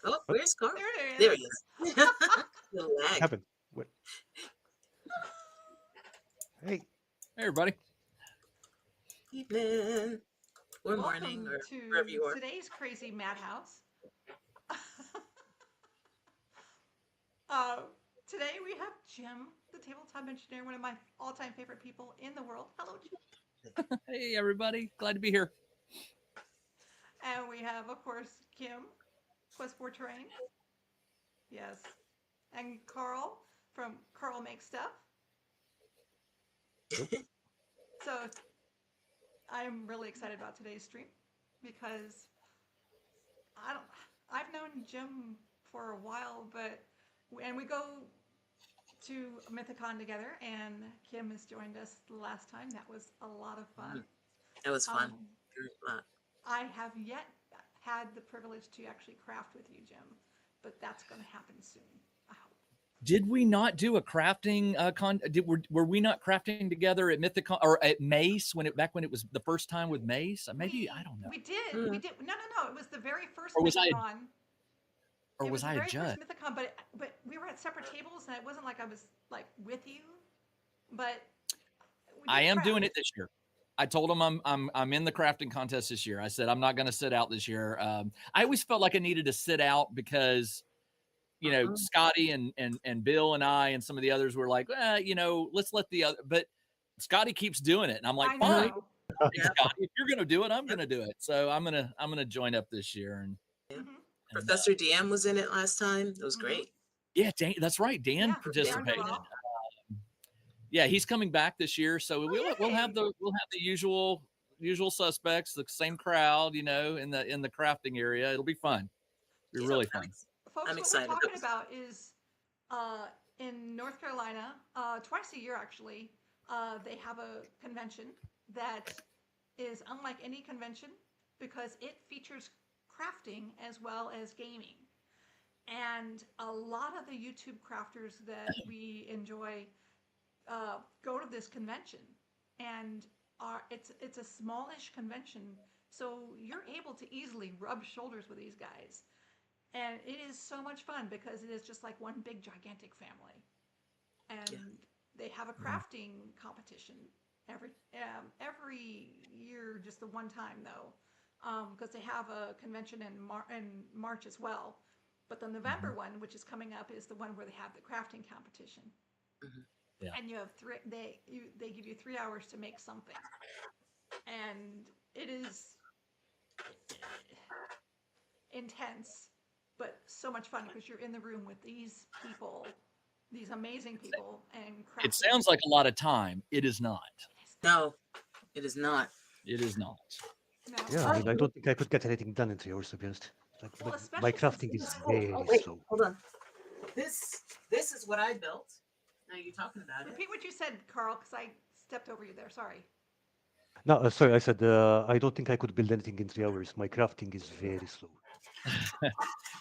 Oh, where's Carl? There There it he is. is. The lag. Happened. What? Hey. Hey, everybody. Evening or morning Welcome or to wherever you are. today's crazy madhouse. Today we have Jim, the tabletop engineer, one of my all-time favorite people in the world. Hello, Jim. Hey, everybody. Glad to be here. And we have, of course, Kim, Quest for Terrain. Yes. And Carl from Carl Makes Stuff. So I'm really excited about today's stream because I've known Jim for a while, and we go to Mythicon together, and Kim has joined us the last time. That was a lot of fun. That was fun. I have yet had the privilege to actually craft with you, Jim, but that's going to happen soon. I hope. Did we not do a crafting were we not crafting together at Mythicon or at Mace back when it was the first time with Mace? Maybe I don't know. We did. Mm. We did. No. It was the very first Or was I a- Mythicon. Or It was I a very judge? first Mythicon, but we were at separate tables, and it wasn't like I was like with you. But I am doing it this year. I told him I'm in the crafting contest this year. I said I'm not going to sit out this year. I always felt like I needed to sit out because, you know, Scotty and Bill and I and some of the others were like, you know, let's let the other. But Scotty keeps doing it, and I'm like, fine, Yeah. Scotty, if you're going to do it, I'm going to do it. So I'm gonna join up this year. And Professor DM was in it last time. It was great. Yeah, Dan, that's right. Dan participated. Yeah, he's coming back this year, so we'll have the usual suspects, the same crowd, you know, in the crafting area. It'll be fun. It'll be really fun. Folks, I'm excited. What we're talking about is in North Carolina, twice a year actually, they have a convention that is unlike any convention because it features crafting as well as gaming. And a lot of the YouTube crafters that we enjoy go to this convention, and it's a smallish convention, so you're able to easily rub shoulders with these guys, and it is so much fun because it is just like one big gigantic family. And they have a crafting competition every year, just the one time though, because they have a convention in March as well. But the November one, which is coming up, is the one where they have the crafting competition. Yeah. And you have they give you 3 hours to make something, and it is intense, but so much fun because you're in the room with these people, these amazing people, and crafting. It sounds like a lot of time. It is not. No, it is not. It is not. No. Yeah, I mean, I don't think I could get anything done in 3 hours, to be honest. My crafting is very slow. Hold on. This is what I built. Now you're talking about it. Repeat what you said, Carl, because I stepped over you there. Sorry. No, sorry, I said I don't think I could build anything in 3 hours. My crafting is very slow.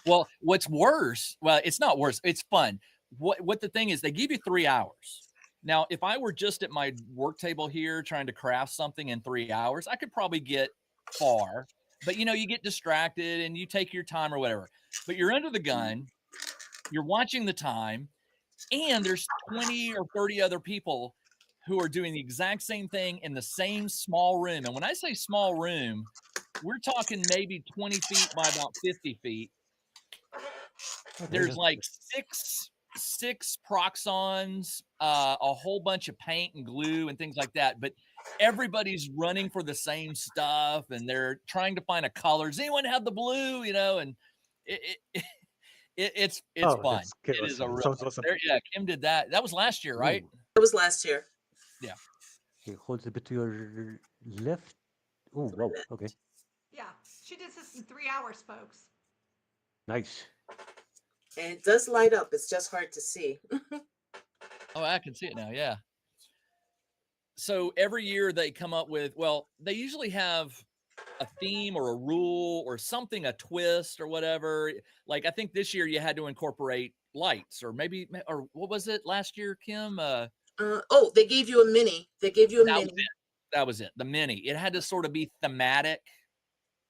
Well, what's worse? Well, it's not worse. It's fun. What the thing is, they give you 3 hours. Now, if I were just at my work table here trying to craft something in 3 hours, I could probably get far. But, you know, you get distracted and you take your time or whatever. But you're under the gun. You're watching the time. And there's 20 or 30 other people who are doing the exact same thing in the same small room. And when I say small room, we're talking maybe 20 feet by about 50 feet. There's like six proxons, a whole bunch of paint and glue and things like that. But everybody's running for the same stuff, and they're trying to find a color. Does anyone have the blue? You know, and it's fun. It is a real awesome. yeah, Kim did that. That was last year, right? It was last year. Yeah. Okay, hold a bit to your left. Oh, wow. Okay. Yeah, she did this in 3 hours, folks. Nice. And it does light up. It's just hard to see. Oh, I can see it now. Yeah. So every year they come up with, well, they usually have a theme or a rule or something, a twist or whatever. Like I think this year you had to incorporate lights, or maybe, or what was it last year, Kim? Oh, they gave you a mini. They gave you a mini. That was it. The mini. It had to sort of be thematic,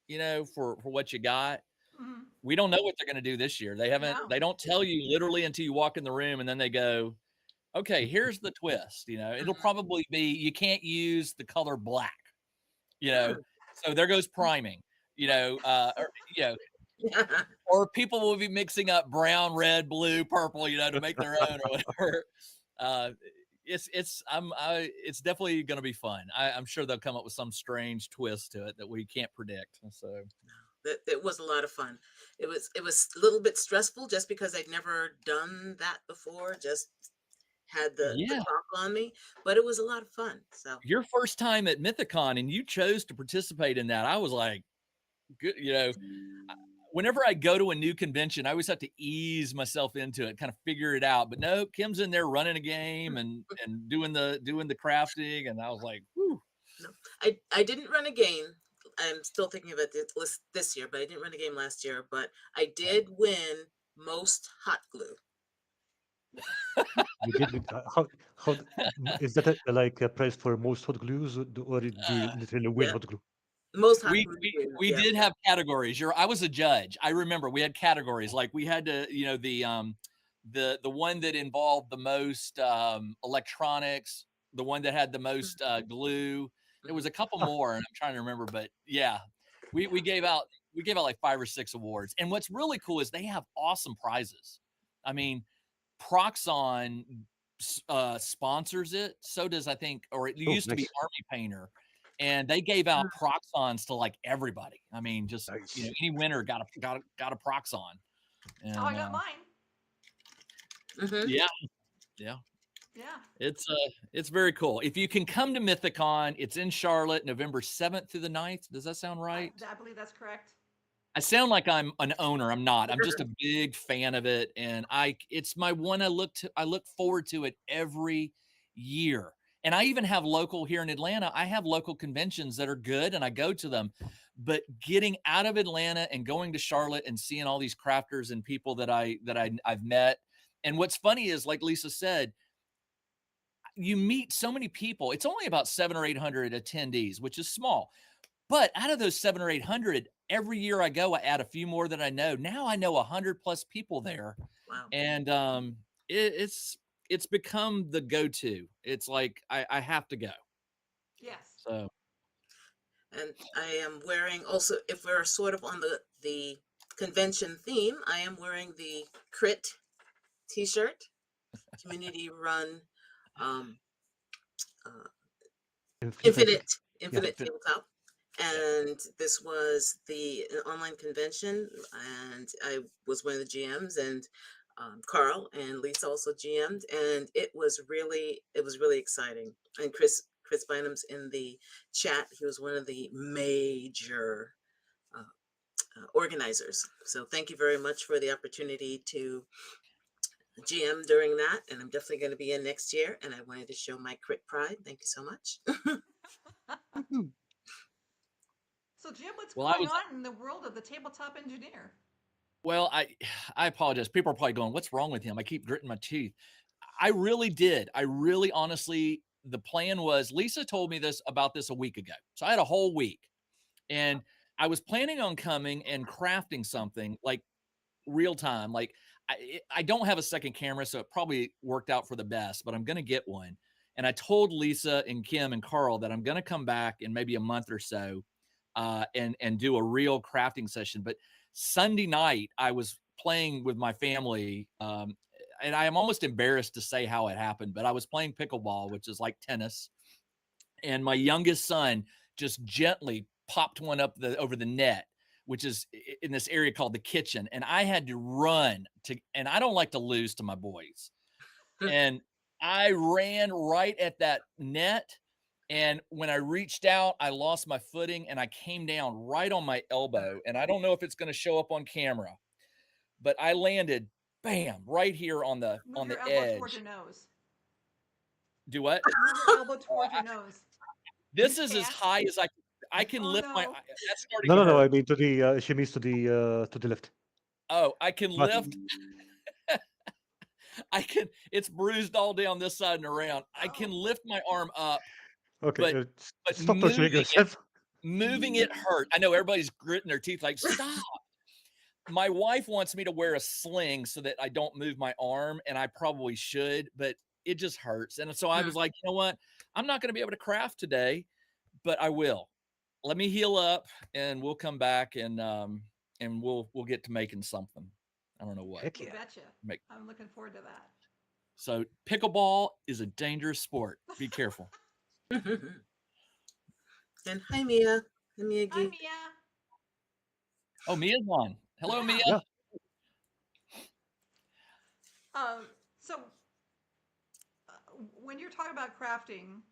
you know, for what you got. Mhm. We don't know what they're going to do this year. They haven't. No. They don't tell you literally until you walk in the room, and then they go, "Okay, here's the twist." You know, it'll Mhm. probably be you can't use the color black. You know, Hmm. so there goes priming. You know, or, you know, or people will be mixing up brown, red, blue, purple. You know, to make their own or whatever. Uh, it's definitely going to be fun. I'm sure they'll come up with some strange twist to it that we can't predict. So It was a lot of fun. It was a little bit stressful just because I'd never done that before. Just had the yeah, clock on me, but it was a lot of fun. So your first time at Mythicon and you chose to participate in that. I was like, good, you know, whenever I go to a new convention, I always have to ease myself into it, kind of figure it out. But no, Kim's in there running a game and doing the crafting, and I was like, whew. no, I didn't run a game. I'm still thinking about this year, but I didn't run a game last year. But I did win most hot glue. You did with how is that like a prize for most hot glues, or do you literally win Yeah, hot glue? most hot We glue we wins. we Yeah, did have categories. I was a judge. I remember we had categories. Like we had to, you know, the one that involved the most electronics, the one that had the most glue. There was a couple more, and I'm trying to remember, but yeah, we gave out like 5 or 6 awards. And what's really cool is they have awesome prizes. I mean, Proxon sponsors it. So does I think, or it Oh, used to be nice, Army Painter, and they gave out Proxons to like everybody. I mean, just you know, nice. any winner got a Proxon, Oh, I and got mine. hmm yeah, yeah, Yeah. it's very cool. If you can come to Mythicon, it's in Charlotte, November 7th through the 9th. Does that sound right? I believe that's correct. I sound like I'm an owner. I'm not. I'm just a big fan of it, and it's my one I look forward to it every year. And I even have local here in Atlanta. I have local conventions that are good, and I go to them. But getting out of Atlanta and going to Charlotte and seeing all these crafters and people I've met, and what's funny is, like Lisa said, you meet so many people. It's only about 700 or 800 attendees, which is small. But out of those 700 or 800, every year I go, I add a few more that I know. Now I know 100 plus people there, wow. and it's become the go-to. It's like I have to go. Yes. So And I am wearing also, if we're sort of on the convention theme, I am wearing the Crit T-shirt, community run, um, uh, Infinite, I think. Yeah. Infinite Tabletop. yeah. And this was an online convention, and I was one of the GMs, and Carl and Lisa also GM'd, and it was really exciting. And Chris Bynum's in the chat. He was one of the major organizers. So thank you very much for the opportunity to GM during that, and I'm definitely going to be in next year. And I wanted to show my crit pride. Thank you so much. Woohoo. So, Jim, what's Well, I going was on in the world of the tabletop engineer? well. I apologize. People are probably going, "What's wrong with him?" I keep gritting my teeth. I really did. I really honestly. The plan was Lisa told me about this a week ago, so I had a whole week, and I was planning on coming and crafting something like real time. Like I don't have a second camera, so it probably worked out for the best, but I'm going to get one. And I told Lisa and Kim and Carl that I'm going to come back in maybe a month or so and do a real crafting session. But Sunday night, I was playing with my family. And I am almost embarrassed to say how it happened, but I was playing pickleball, which is like tennis. And my youngest son just gently popped one up over the net, which is in this area called the kitchen. And I had to run and I don't like to lose to my boys. And I ran right at that net. And when I reached out, I lost my footing and I came down right on my elbow. And I don't know if it's going to show up on camera, but I landed bam right here on the Move your elbow edge. towards your nose. Do what? Move your elbow towards your nose. This You is as can't? high as I can Oh, lift my no. that's starting No, to no, no. hurt. I mean to the she means to the left. Oh, I can But lift. It's bruised all down this side and around. I can Oh. lift my arm up, okay, but stop torturing yourself. moving it hurt. I know everybody's gritting their teeth like, stop. my wife wants me to wear a sling so that I don't move my arm, and I probably should, but it just hurts. And so I was like, you know what? I'm not going to be able to craft today, but I will. Let me heal up, and we'll come back and we'll get to making something. I don't know what. Heck You yeah. betcha. Make. I'm looking forward to that. So pickleball is a dangerous sport. Be careful. And hi, Mia. Hi, Mia Hi, Geek. Mia. Oh, Mia's on. Hello, Yeah. Mia. Yeah. So when you're talking about crafting,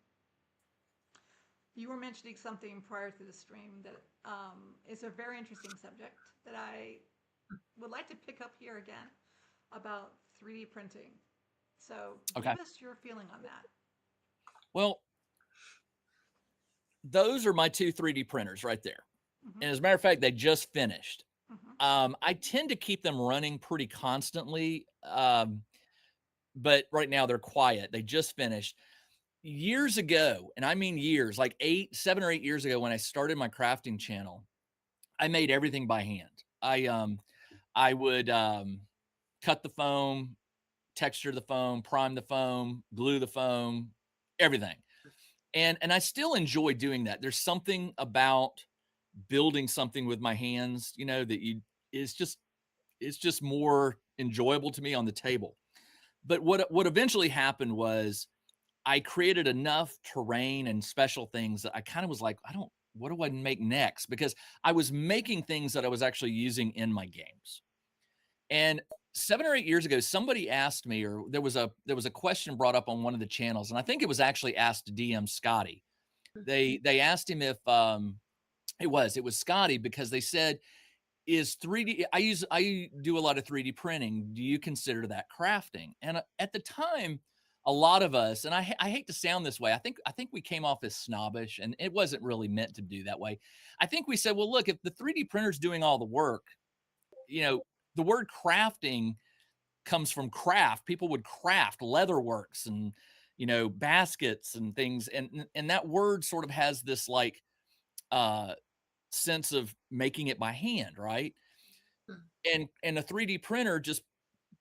you were mentioning something prior to the stream that is a very interesting subject that I would like to pick up here again about 3D printing. So Okay. give us your feeling on that. Well, those are my two 3D printers right there. Mm-hmm. And as a matter of fact, they just finished. Mm-hmm. I tend to keep them running pretty constantly, but right now they're quiet. They just finished. Years ago, and I mean years, like 7 or 8 years ago, when I started my crafting channel, I made everything by hand. I would cut the foam, texture the foam, prime the foam, glue the foam, everything. And I still enjoy doing that. There's something about building something with my hands, that it's just more enjoyable to me on the table. But what eventually happened was I created enough terrain and special things that I kind of was like, what do I make next? Because I was making things that I was actually using in my games. And 7 or 8 years ago, somebody asked me, or there was a question brought up on one of the channels, and I think it was actually asked to DM Scotty. They asked him if it was Scotty, because they said, is 3D, I do a lot of 3D printing. Do you consider that crafting? And at the time, a lot of us, and I hate to sound this way, I think we came off as snobbish, and it wasn't really meant to do that way. I think we said, well, look, if the 3D printer's doing all the work, the word crafting comes from craft. People would craft leatherworks and baskets and things, and that word sort of has this like sense of making it by hand, right? And a 3D printer just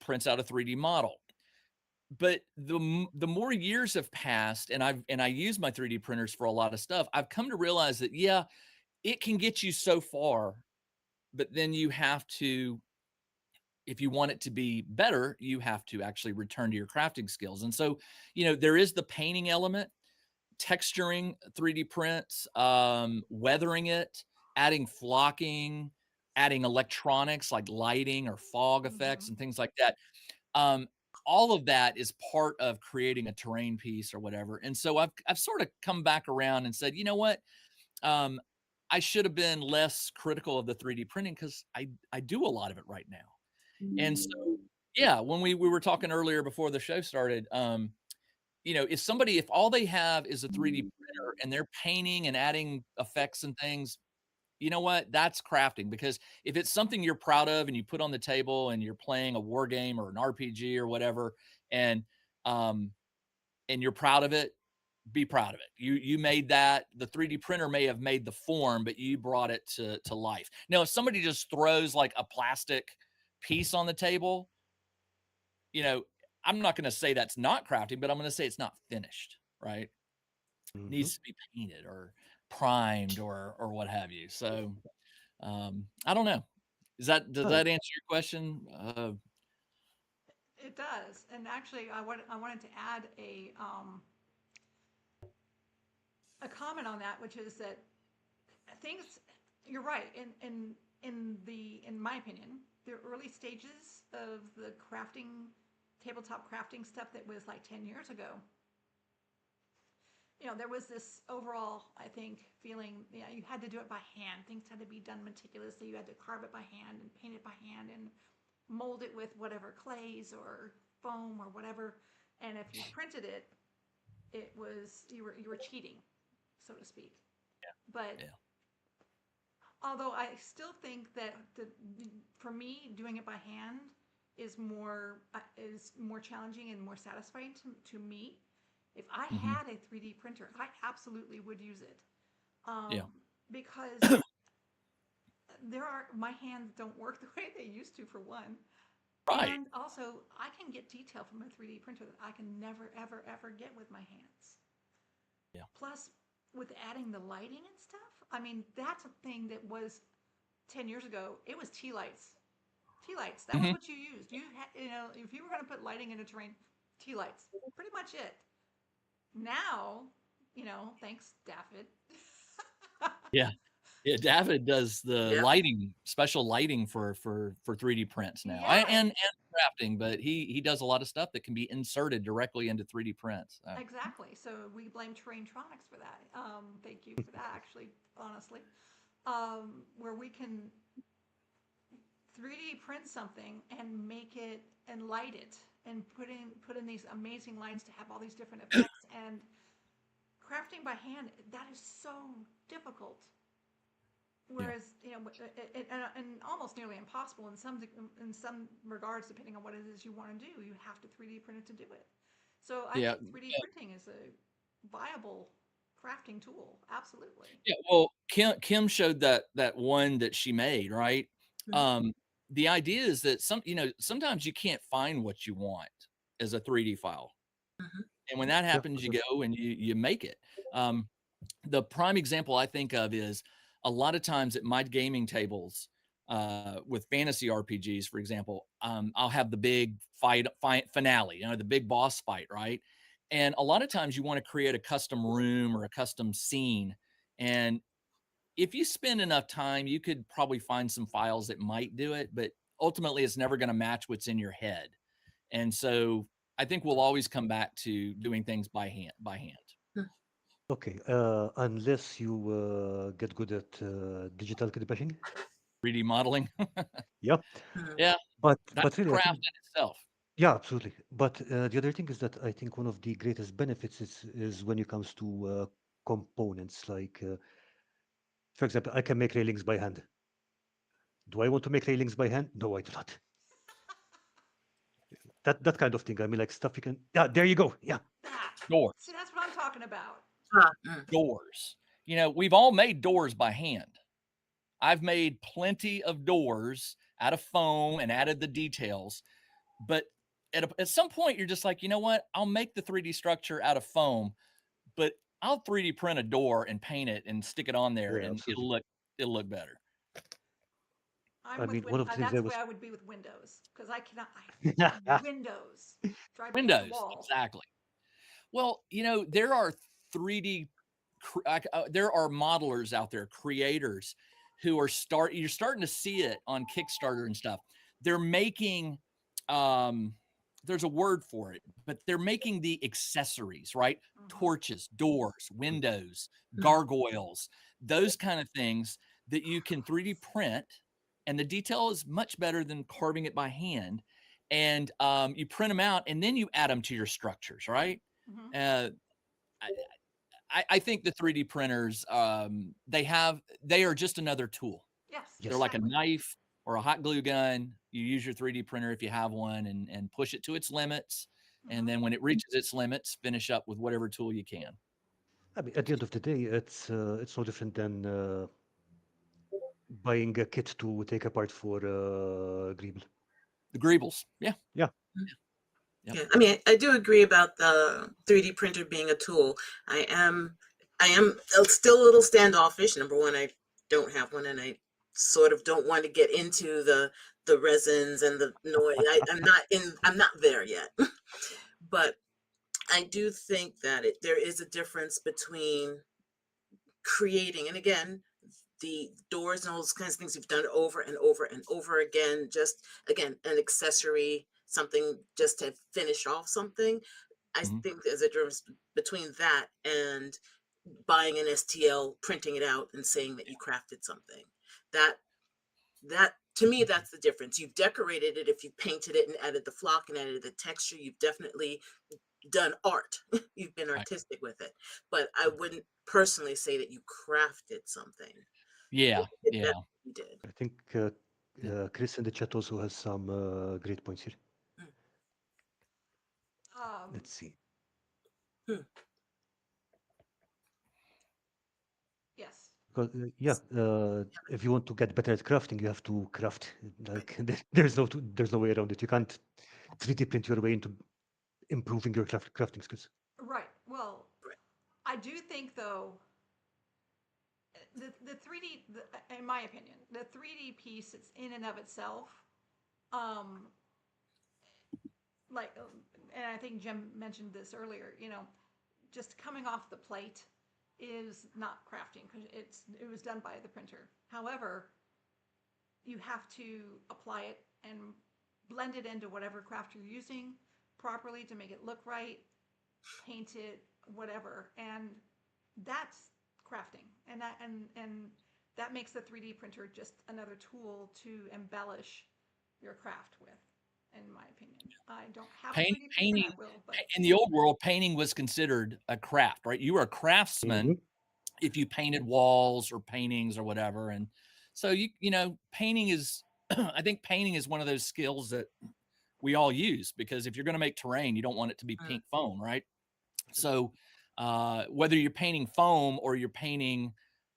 prints out a 3D model. But the more years have passed, and I use my 3D printers for a lot of stuff, I've come to realize that it can get you so far, but then you have to, if you want it to be better, you have to actually return to your crafting skills. And so, there is the painting element, texturing 3D prints, weathering it, adding flocking, adding electronics like lighting or fog effects and things like that. All of that is part of creating a terrain piece or whatever. And so I've sort of come back around and said, you know what? I should have been less critical of the 3D printing, because I do a lot of it right now. And so, yeah, when we were talking earlier before the show started, if all they have is a 3D printer and they're painting and adding effects and things, you know what? That's crafting. Because if it's something you're proud of and you put on the table and you're playing a war game or an RPG or whatever, and you're proud of it, be proud of it. You made that. The 3D printer may have made the form, but you brought it to life. Now, if somebody just throws like a plastic piece on the table, I'm not going to say that's not crafting, but I'm going to say it's not finished, right? Mhm. Needs to be painted or primed or what have you. So I don't know. Does that answer your question? It does. And actually, I wanted to add a comment on that, which is that things, you're right, in my opinion, the early stages of the tabletop crafting stuff that was like 10 years ago, there was this overall, I think, feeling, you had to do it by hand. Things had to be done meticulously. You had to carve it by hand and paint it by hand and mold it with whatever clays or foam or whatever. And if you printed it, it was, you were cheating, so to speak. But Yeah. although I still think that for me, doing it by hand is more challenging and more satisfying to me. If I had a 3D printer, I absolutely would use it. Yeah. Because my hands don't work the way they used to, for one. Right. And also, I can get detail from a 3D printer that I can never, ever, ever get with my hands. Yeah. Plus, with adding the lighting and stuff, I mean, that's a thing that was 10 years ago. It was tea lights. Tea lights. That was Mhm. what you used. You know, if you were going to put lighting in a terrain, tea lights. Pretty much it. Now, you know, thanks, Daffod. Yeah. Yeah, David does the Yep. lighting, special lighting for 3D prints now, Yes. and crafting. But he does a lot of stuff that can be inserted directly into 3D prints. Exactly. So we blame Terraintronics for that. Thank you for that, actually, honestly. Where we can 3D print something and make it and light it and put in these amazing lights to have all these different effects, and crafting by hand, that is so difficult. Whereas, you know, and almost nearly impossible in some regards, depending on what it is you want to do. You have to 3D print it to do it. So I Yeah, think 3D printing is a viable crafting tool. Absolutely. yeah. Well, Kim showed that one that she made, right? Mhm. The idea is that sometimes you can't find what you want as a 3D file, Mhm. and when that Yeah, happens, you go and you make it. The prime example I think of is a lot of times at my gaming tables with fantasy RPGs, for example, I'll have the big fight finale, you know, the big boss fight, right? And a lot of times you want to create a custom room or a custom scene. And if you spend enough time, you could probably find some files that might do it, but ultimately it's never going to match what's in your head. And so I think we'll always come back to doing things by hand. Okay, unless you get good at digital cribbing. 3D modeling. Yep. Mhm. Yeah, that's But a really, I craft think, in itself. yeah, absolutely. But the other thing is that I think one of the greatest benefits is when it comes to components. Like, for example, I can make railings by hand. Do I want to make railings by hand? No, I do not. That kind of thing. I mean, like stuff you can. Yeah, there you go. Yeah. That. See, Doors. that's what I'm talking about. Doors. You know, we've all made doors by hand. I've made plenty of doors out of foam and added the details, but at some point you're just like, you know what? I'll make the 3D structure out of foam, but I'll 3D print a door and paint it and stick it on there, Yeah, and absolutely. it'll look better. I mean, one of the things That's I the way was. I would be with Windows, because I cannot. Yeah. Windows drive me up the Windows, wall. exactly. Well, you know, there are 3D there are modelers out there, creators who are you're starting to see it on Kickstarter and stuff. They're making um there's a word for it, but they're making the accessories, right? Torches, doors, windows, gargoyles, those kind of things that you can 3D print, and the detail is much better than carving it by hand. And you print them out, and then you add them to your structures, right? Mm-hmm. Uh, I think the 3D printers, they are just another tool. Yes. They're Yes. like a Exactly. knife or a hot glue gun. You use your 3D printer if you have one, and push it to its limits. And then when it reaches its limits, finish up with whatever tool you can. I mean, at the end of the day, it's no different than buying a kit to take apart for Greeble. The Greebles. Yeah. Yeah. Yep. Yeah, I mean, I do agree about the 3D printer being a tool. I am still a little standoffish. Number one, I don't have one, and I sort of don't want to get into the resins and the noise. I'm not there yet. But I do think that there is a difference between creating, and again, the doors and all those kinds of things you've done over and over and over again, just again, an accessory, something just to finish off something. I Mhm. think there's a difference between that and buying an STL, printing it out, and saying that you crafted something. That that to me, that's the difference. You've decorated it. If you painted it and added the flock and added the texture, you've definitely done art. You've been Right. artistic with it. But I wouldn't personally say that you crafted something. Yeah. You did Yeah. better than you did. I think Chris in the chat also has some great points here. Mm. Let's see. Hmm. Yes. Because if you want to get better at crafting, you have to craft. Like there's no way around it. You can't 3D print your way into improving your crafting skills. Right. Well, Right. I do think though the 3D, in my opinion, the 3D piece it's in and of itself, um, like, and I think Jim mentioned this earlier. Just coming off the plate is not crafting because it was done by the printer. However, you have to apply it and blend it into whatever craft you're using properly to make it look right, paint it, whatever, and that's crafting, and that makes the 3D printer just another tool to embellish your craft with. In my opinion, I don't have a 3D printer. Painting I will, but in the old world, painting was considered a craft, right? You were a craftsman Mhm. if you painted walls or paintings or whatever. And so painting is I think painting is one of those skills that we all use, because if you're going to make terrain, you don't want it to be Mm. pink foam, right? So whether you're painting foam or you're painting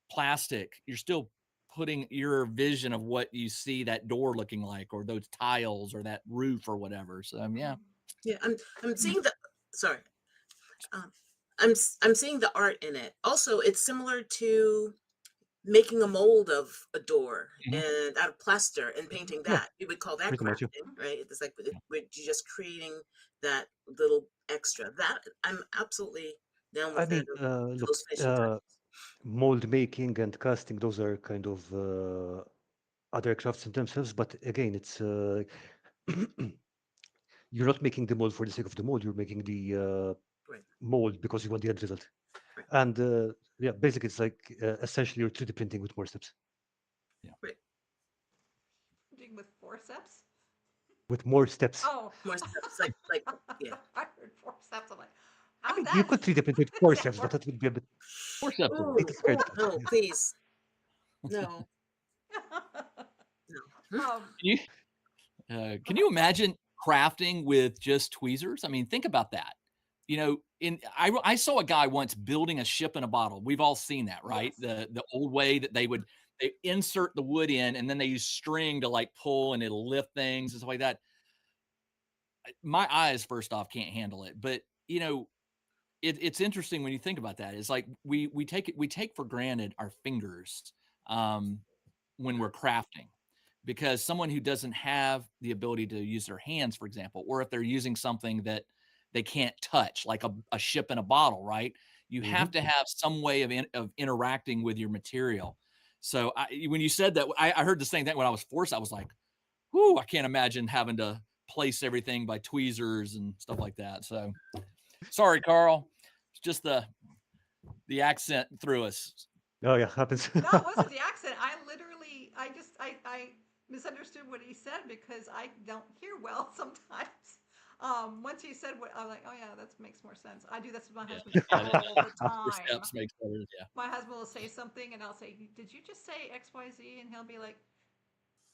plastic, you're still putting your vision of what you see that door looking like, or those tiles, or that roof, or whatever. So yeah. Yeah, I'm seeing the sorry. Um, I'm seeing the art in it. Also, it's similar to making a mold of a door Mhm. and out of plaster and painting Yeah, that. You would call that pretty much. Yeah. crafting, right? It's like you're just creating that little extra. That I'm absolutely down I with that. mean, look, Those finishing touches. mold making and casting; those are kind of other crafts in themselves. But again, it's you're not making the mold for the sake of the mold. You're making the Right, mold because you want the end result. right, And yeah, basically, it's like essentially you're 3D printing with more steps. Yeah. right. doing with forceps. With more steps. Oh, More steps, yeah. I heard forceps. I'm like, I how's mean, you that? could 3D print with How's four that steps, but work? that would be a bit Force up. Ooh, scared. oh no, please, no, no. um, Can you imagine crafting with just tweezers? I mean, think about that. I saw a guy once building a ship in a bottle. We've all seen that, right? yes. The old way that they insert the wood in, and then they use string to like pull, and it'll lift things and stuff like that. My eyes, first off, can't handle it. But it's interesting when you think about that. It's like we take for granted our fingers when we're crafting, because someone who doesn't have the ability to use their hands, for example, or if they're using something that they can't touch, like a ship in a bottle, right? You have Mhm. to have some way of interacting with your material. So when you said that, I heard the same thing when I was forced. I was like, whoo, I can't imagine having to place everything by tweezers and stuff like that. So sorry, Carl. It's just the accent threw us. Oh yeah, happens. No, it wasn't the accent. I misunderstood what he said because I don't hear well sometimes. Once he said what, I'm like, oh yeah, that makes more sense. I do this with my Yeah, husband yeah, all the four time. steps makes better. Yeah. My husband will say something and I'll say, did you just say X, Y, Z? And he'll be like,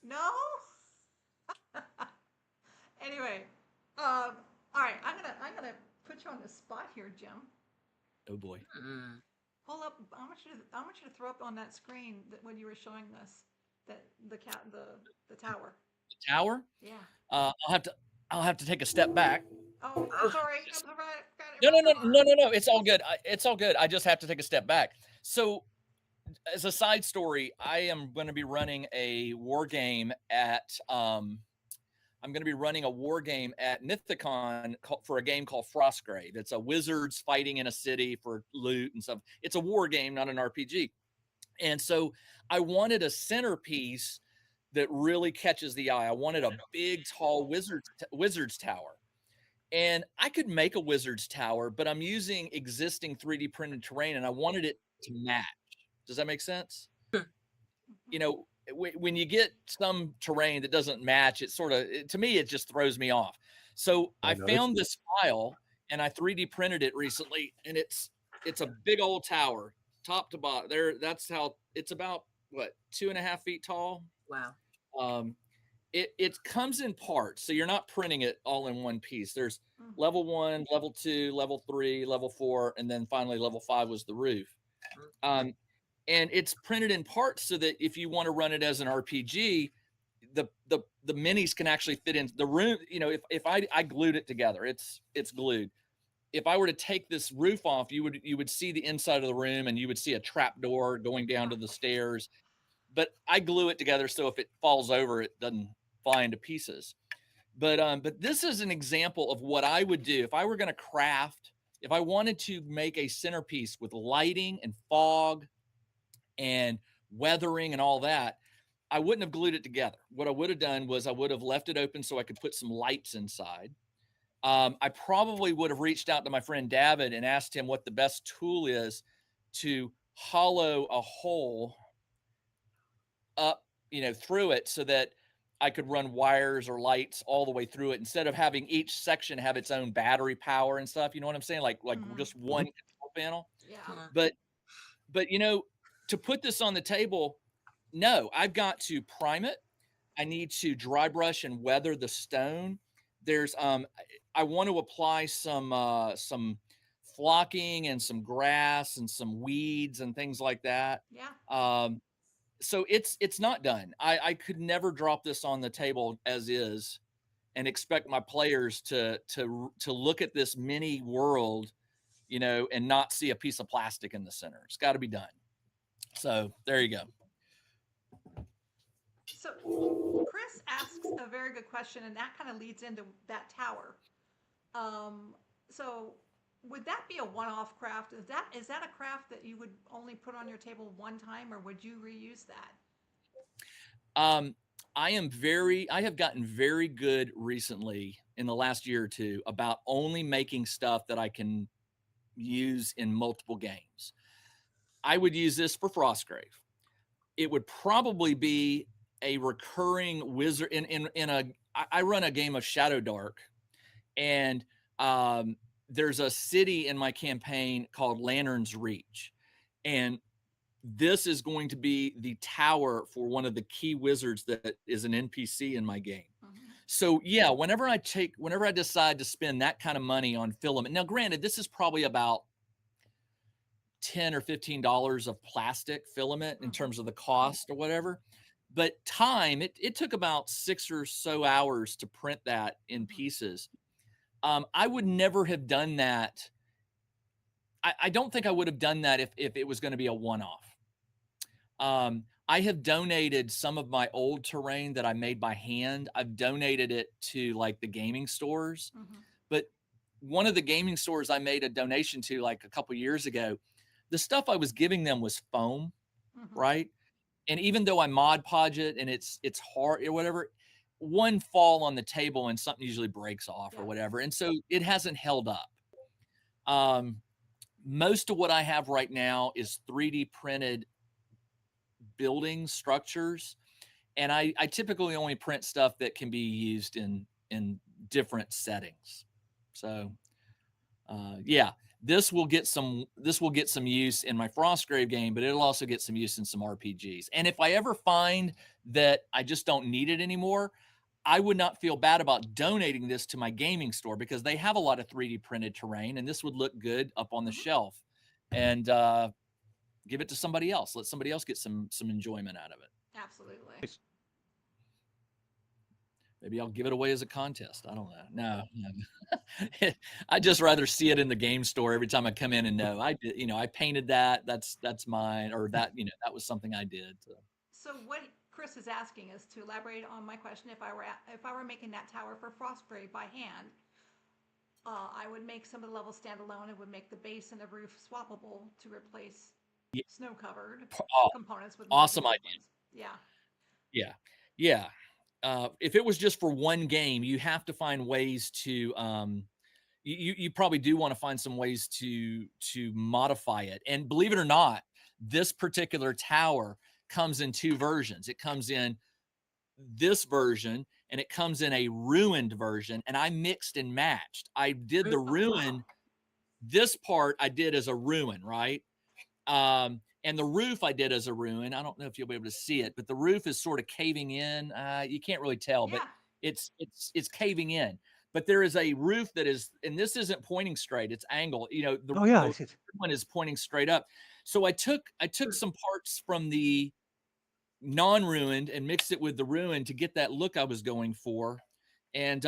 no. Anyway, all right, I'm gonna put you on the spot here, Jim. Oh boy. Mm. Hold up. I want you to throw up on that screen that when you were showing us that the tower. Tower. Yeah. I'll have to take a step back. Oh, I'm Oh, sorry. Just- I'm sorry. No, no, no, no, no, no. It's all good. It's all good. I just have to take a step back. So, as a side story, I am going to be running a war game at I'm going to be running a war game at Nithicon for a game called Frostgrave. It's a wizards fighting in a city for loot and stuff. It's a war game, not an RPG. And so I wanted a centerpiece that really catches the eye. I wanted a big, tall wizard's tower. And I could make a wizard's tower, but I'm using existing 3D printed terrain, and I wanted it to match. Does that make sense? When you get some terrain that doesn't match, it sort of, to me, it just throws me off. So I I know it. found this file and I 3D printed it recently, and it's a big old tower, top to bottom. That's how it's about, what, 2.5 feet tall. wow. Um, it comes in parts, so you're not printing it all in one piece. There's Mhm. level 1, level 2, level 3, level 4, and then finally level 5 was the roof. Mm. Um, and it's printed in parts so that if you want to run it as an RPG, the minis can actually fit in the room. You know, if I glued it together, it's glued. If I were to take this roof off, you would see the inside of the room, and you would see a trap door going down to the stairs. But I glue it together so if it falls over, it doesn't fly into pieces. But this is an example of what I would do if I were going to craft. If I wanted to make a centerpiece with lighting and fog and weathering and all that, I wouldn't have glued it together. What I would have done was I would have left it open so I could put some lights inside. I probably would have reached out to my friend David and asked him what the best tool is to hollow a hole up, through it so that I could run wires or lights all the way through it instead of having each section have its own battery power and stuff. You know what I'm saying? Like just one control panel. Yeah. But to put this on the table, no, I've got to prime it. I need to dry brush and weather the stone. There's I want to apply some flocking and some grass and some weeds and things like that. Yeah. So it's not done. I could never drop this on the table as is and expect my players to look at this mini world, and not see a piece of plastic in the center. It's got to be done. So there you go. So Chris asks a very good question, and that kind of leads into that tower. So would that be a one-off craft? Is that a craft that you would only put on your table one time, or would you reuse that? I have gotten very good recently in the last year or two about only making stuff that I can use in multiple games. I would use this for Frostgrave. It would probably be a recurring wizard I run a game of Shadow Dark, and there's a city in my campaign called Lantern's Reach, and this is going to be the tower for one of the key wizards that is an NPC in my game. So yeah, whenever I decide to spend that kind of money on filament, now granted, this is probably about $10 or $15 of plastic filament in terms of the cost or whatever. But time, it took about 6 or so hours to print that in pieces. I would never have done that. I don't think I would have done that if it was going to be a one-off. I have donated some of my old terrain that I made by hand. I've donated it to like the gaming stores. But one of the gaming stores I made a donation to like a couple years ago, the stuff I was giving them was foam, right? And even though I Mod Podge it and it's hard or whatever, one fall on the table and something usually breaks off or whatever. And so it hasn't held up. Most of what I have right now is 3D printed building structures. And I typically only print stuff that can be used in different settings. So yeah. This will get some use in my Frostgrave game, but it'll also get some use in some RPGs. And if I ever find that I just don't need it anymore, I would not feel bad about donating this to my gaming store because they have a lot of 3D printed terrain, and this would look good up on the shelf. And give it to somebody else. Let somebody else get some enjoyment out of it. Absolutely. Maybe I'll give it away as a contest. I don't know. No. I'd just rather see it in the game store every time I come in and know I did, I painted that. That's mine, or that, that was something I did. So what Chris is asking is to elaborate on my question. If I were making that tower for Frostgrave by hand, I would make some of the levels standalone. It would make the base and the roof swappable to replace snow-covered components with awesome idea. Yeah. Yeah. If it was just for one game, you have to find ways to you probably do want to find some ways to modify it. And believe it or not, this particular tower comes in 2 versions. It comes in this version and it comes in a ruined version, and I mixed and matched. I did the ruin. This part I did as a ruin, right? And the roof I did as a ruin. I don't know if you'll be able to see it, but the roof is sort of caving in. You can't really tell, but it's caving in. but there is a roof that is, and this isn't pointing straight, it's angled. Oh yeah, I The see it. one is pointing straight up. So I took some parts from the non-ruined and mixed it with the ruined to get that look I was going for. And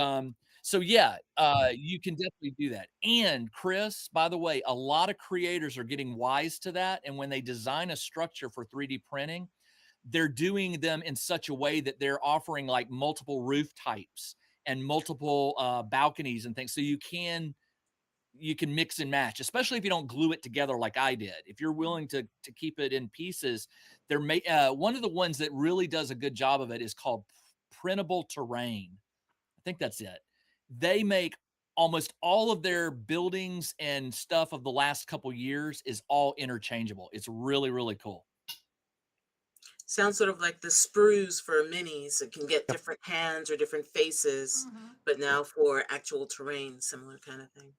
so yeah, you can definitely do that. And Chris, by the way, a lot of creators are getting wise to that. And when they design a structure for 3D printing, they're doing them in such a way that they're offering like multiple roof types and multiple balconies and things. So you can mix and match, especially if you don't glue it together like I did. If you're willing to keep it in pieces, one of the ones that really does a good job of it is called printable terrain. I think that's it. They make almost all of their buildings and stuff of the last couple years is all interchangeable. It's really, really cool. Sounds sort of like the sprues for minis. It can get Yep. different hands or different faces, Mm-hmm. but now for actual terrain, similar kind of thing.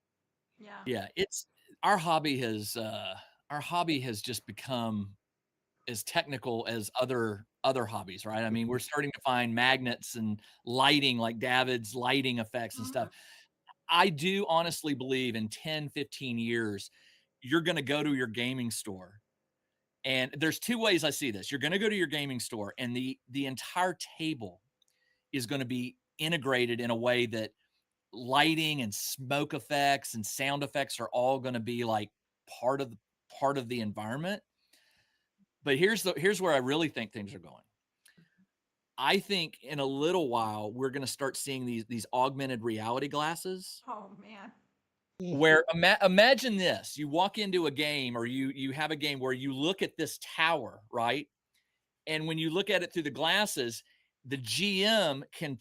Yeah. Yeah, it's our hobby has just become as technical as other hobbies, right? I mean, we're starting to find magnets and lighting like David's lighting effects and Mm-hmm. stuff. I do honestly believe in 10, 15 years, you're going to go to your gaming store. And there's two ways I see this. You're going to go to your gaming store and the entire table is going to be integrated in a way that lighting and smoke effects and sound effects are all going to be like part of the environment. But here's where I really think things are going. I think in a little while we're going to start seeing these augmented reality glasses Oh man. where imagine this. You walk into a game or you have a game where you look at this tower, right? And when you look at it through the glasses, the GM can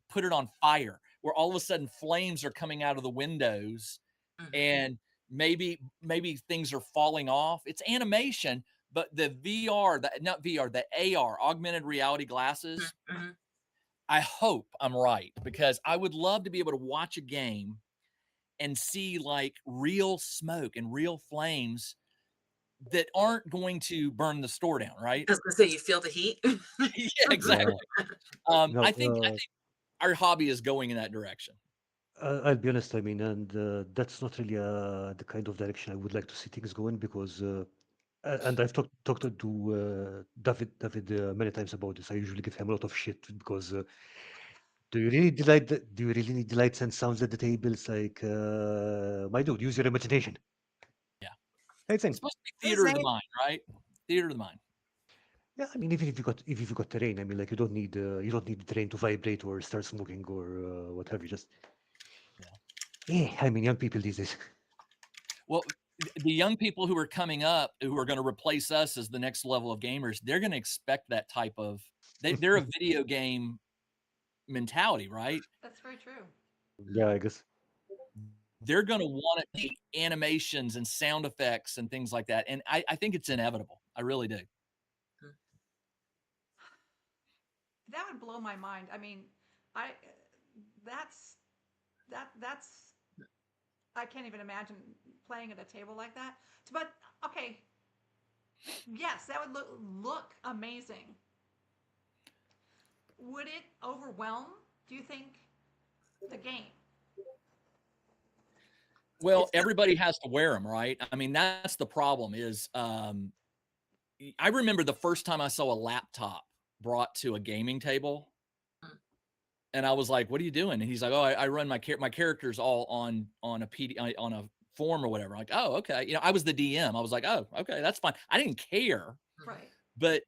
put it on fire where all of a sudden flames are coming out of the windows Mhm. and maybe things are falling off. It's animation, but the VR, not VR, the AR, augmented reality glasses, Mhm. I hope I'm right because I would love to be able to watch a game and see like real smoke and real flames that aren't going to burn the store down, right? I was gonna say, you feel the heat. Yeah, Yeah. exactly. No, I think our hobby is going in that direction. I'll be honest. I mean, and that's not really the kind of direction I would like to see things going because, and I've talked to David many times about this. I usually give him a lot of shit because do you really need the lights and sounds at the table? It's like, my dude, use your imagination. Yeah. I It's think. supposed to be Hey, theater of the Zane. mind, right? Theater of the mind. Yeah, I mean, even if you've got terrain, I mean, like you don't need the terrain to vibrate or start smoking or what have you. Just Yeah. yeah, I mean, young people these days. Well, the young people who are coming up who are going to replace us as the next level of gamers, they're going to expect that type of they're a video game mentality, right? That's very true. Yeah, I guess. They're going to want to see animations and sound effects and things like that. And I think it's inevitable. I really do. That would blow my mind. I mean, I that's that's I can't even imagine playing at a table like that. But okay, yes, that would look amazing. Would it overwhelm, do you think, the game? Well, It's everybody has to wear them, right? I mean, that's the problem is I remember the first time I saw a laptop brought to a gaming table and I was like, "What are you doing?" And he's like, "Oh, I run my characters all on a on a form or whatever." I'm like, "Oh, okay." I was the DM. I was like, "Oh, okay, that's fine." I didn't care, Right. but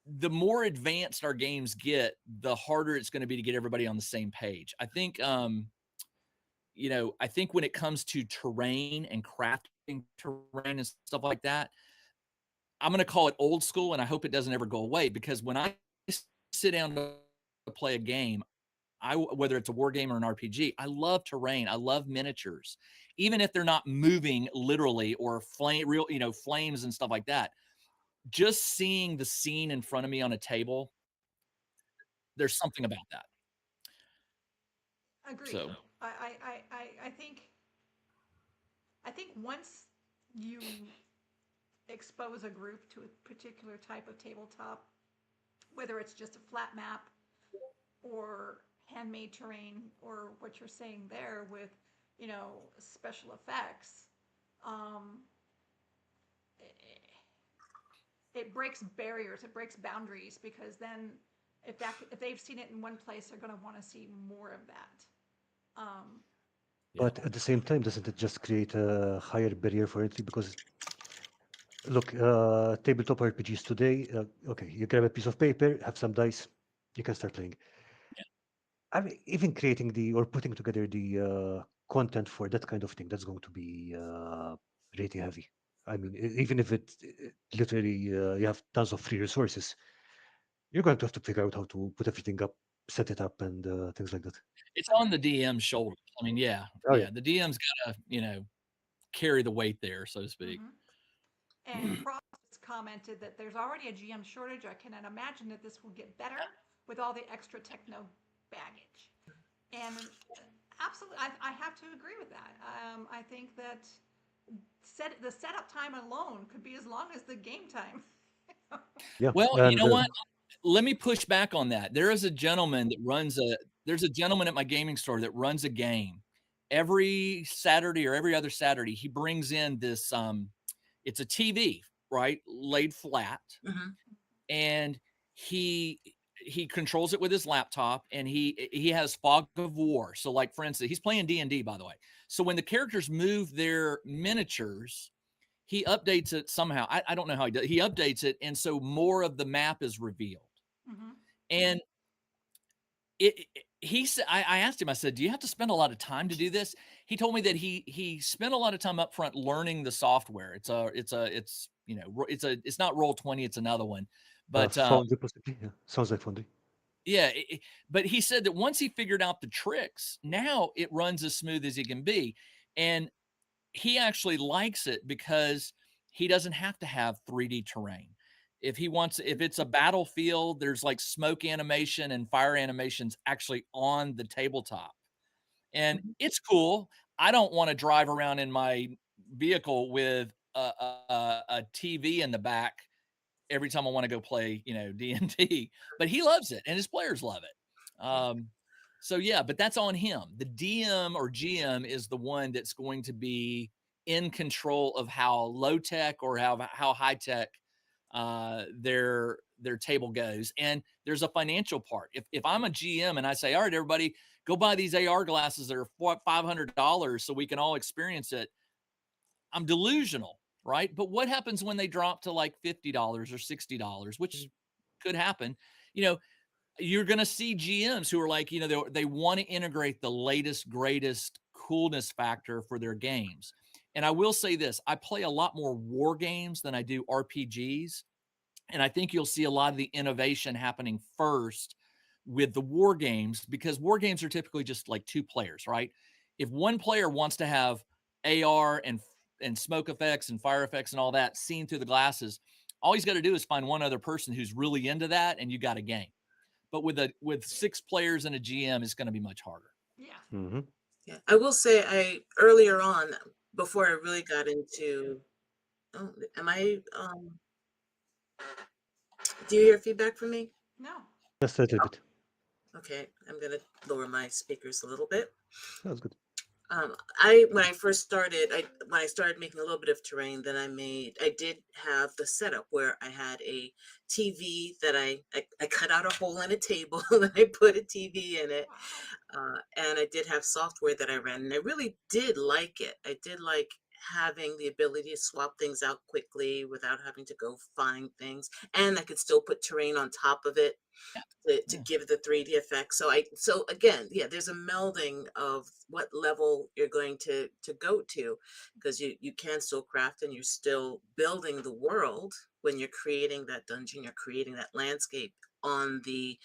the more advanced our games get, the harder it's going to be to get everybody on the same page. I think when it comes to terrain and crafting terrain and stuff like that, I'm going to call it old school, and I hope it doesn't ever go away because when I sit down to play a game, whether it's a war game or an RPG, I love terrain. I love miniatures, even if they're not moving literally or flames and stuff like that. Just seeing the scene in front of me on a table, there's something about that. Agreed. So I think once you expose a group to a particular type of tabletop, whether it's just a flat map or handmade terrain or what you're saying there with, special effects, um, it breaks barriers, it breaks boundaries, because then if they've seen it in one place, they're going to want to see more of that. Um, Yeah. But at the same time, doesn't it just create a higher barrier for entry? Because look, tabletop RPGs today, okay, you grab a piece of paper, have some dice, you can start playing. I mean, even creating or putting together the content for that kind of thing, that's going to be really heavy. I mean, even if literally you have tons of free resources, you're going to have to figure out how to put everything up, set it up, and things like that. It's on the DM's shoulders. I mean, yeah, Oh yeah. the DM's gotta, carry the weight there, so to speak. mhm. And Cross commented that there's already a GM shortage. I cannot imagine that this will get better with all the extra techno baggage. And absolutely, I have to agree with that. I think that the setup time alone could be as long as the game time. Yeah. Well, you And know what? Let me push back on that. There's a gentleman at my gaming store that runs a game every Saturday or every other Saturday. He brings in this, it's a TV, right? Laid flat. Mhm. And he controls it with his laptop, and he has fog of war. So like, for instance, he's playing D&D, by the way. So when the characters move their miniatures, he updates it somehow. I don't know how he does. He updates it, and so more of the map is revealed. Mm-hmm. And he said, I asked him, I said, do you have to spend a lot of time to do this? He told me that he spent a lot of time up front learning the software. It's not Roll20, it's another one. But Foundry possibly. Yeah. Sounds like Foundry. yeah, but he said that once he figured out the tricks, now it runs as smooth as it can be. And he actually likes it because he doesn't have to have 3D terrain. If it's a battlefield, there's like smoke animation and fire animations actually on the tabletop. And it's cool. I don't want to drive around in my vehicle with a TV in the back every time I want to go play, D&D, but he loves it and his players love it. So yeah, but that's on him. The DM or GM is the one that's going to be in control of how low tech or how high tech their table goes. And there's a financial part. If I'm a GM and I say, all right, everybody, go buy these AR glasses that are $500 so we can all experience it, I'm delusional, right? But what happens when they drop to like $50 or $60, which could happen? You're going to see GMs who are like, they want to integrate the latest, greatest coolness factor for their games. And I will say this, I play a lot more war games than I do RPGs. And I think you'll see a lot of the innovation happening first with the war games, because war games are typically just like two players, right? If one player wants to have AR and smoke effects and fire effects and all that seen through the glasses, all he's got to do is find one other person who's really into that, and you got a game. But with 6 players and a GM, it's going to be much harder. Yeah. Mm-hmm. Yeah, I will say earlier on, before I really got into, oh, do you hear feedback from me? No. Just a little bit. Okay, I'm gonna lower my speakers a little bit. That's good. When I first started, when I started making a little bit of terrain, then I did have the setup where I had a TV that I cut out a hole in a table and I put a TV in it. And I did have software that I ran, and I really did like it. I did like having the ability to swap things out quickly without having to go find things, and I could still put terrain on top of it to Yeah. give the 3D effect. So again, yeah, there's a melding of what level you're going to go to, because you can still craft and you're still building the world when you're creating that dungeon, you're creating that landscape on the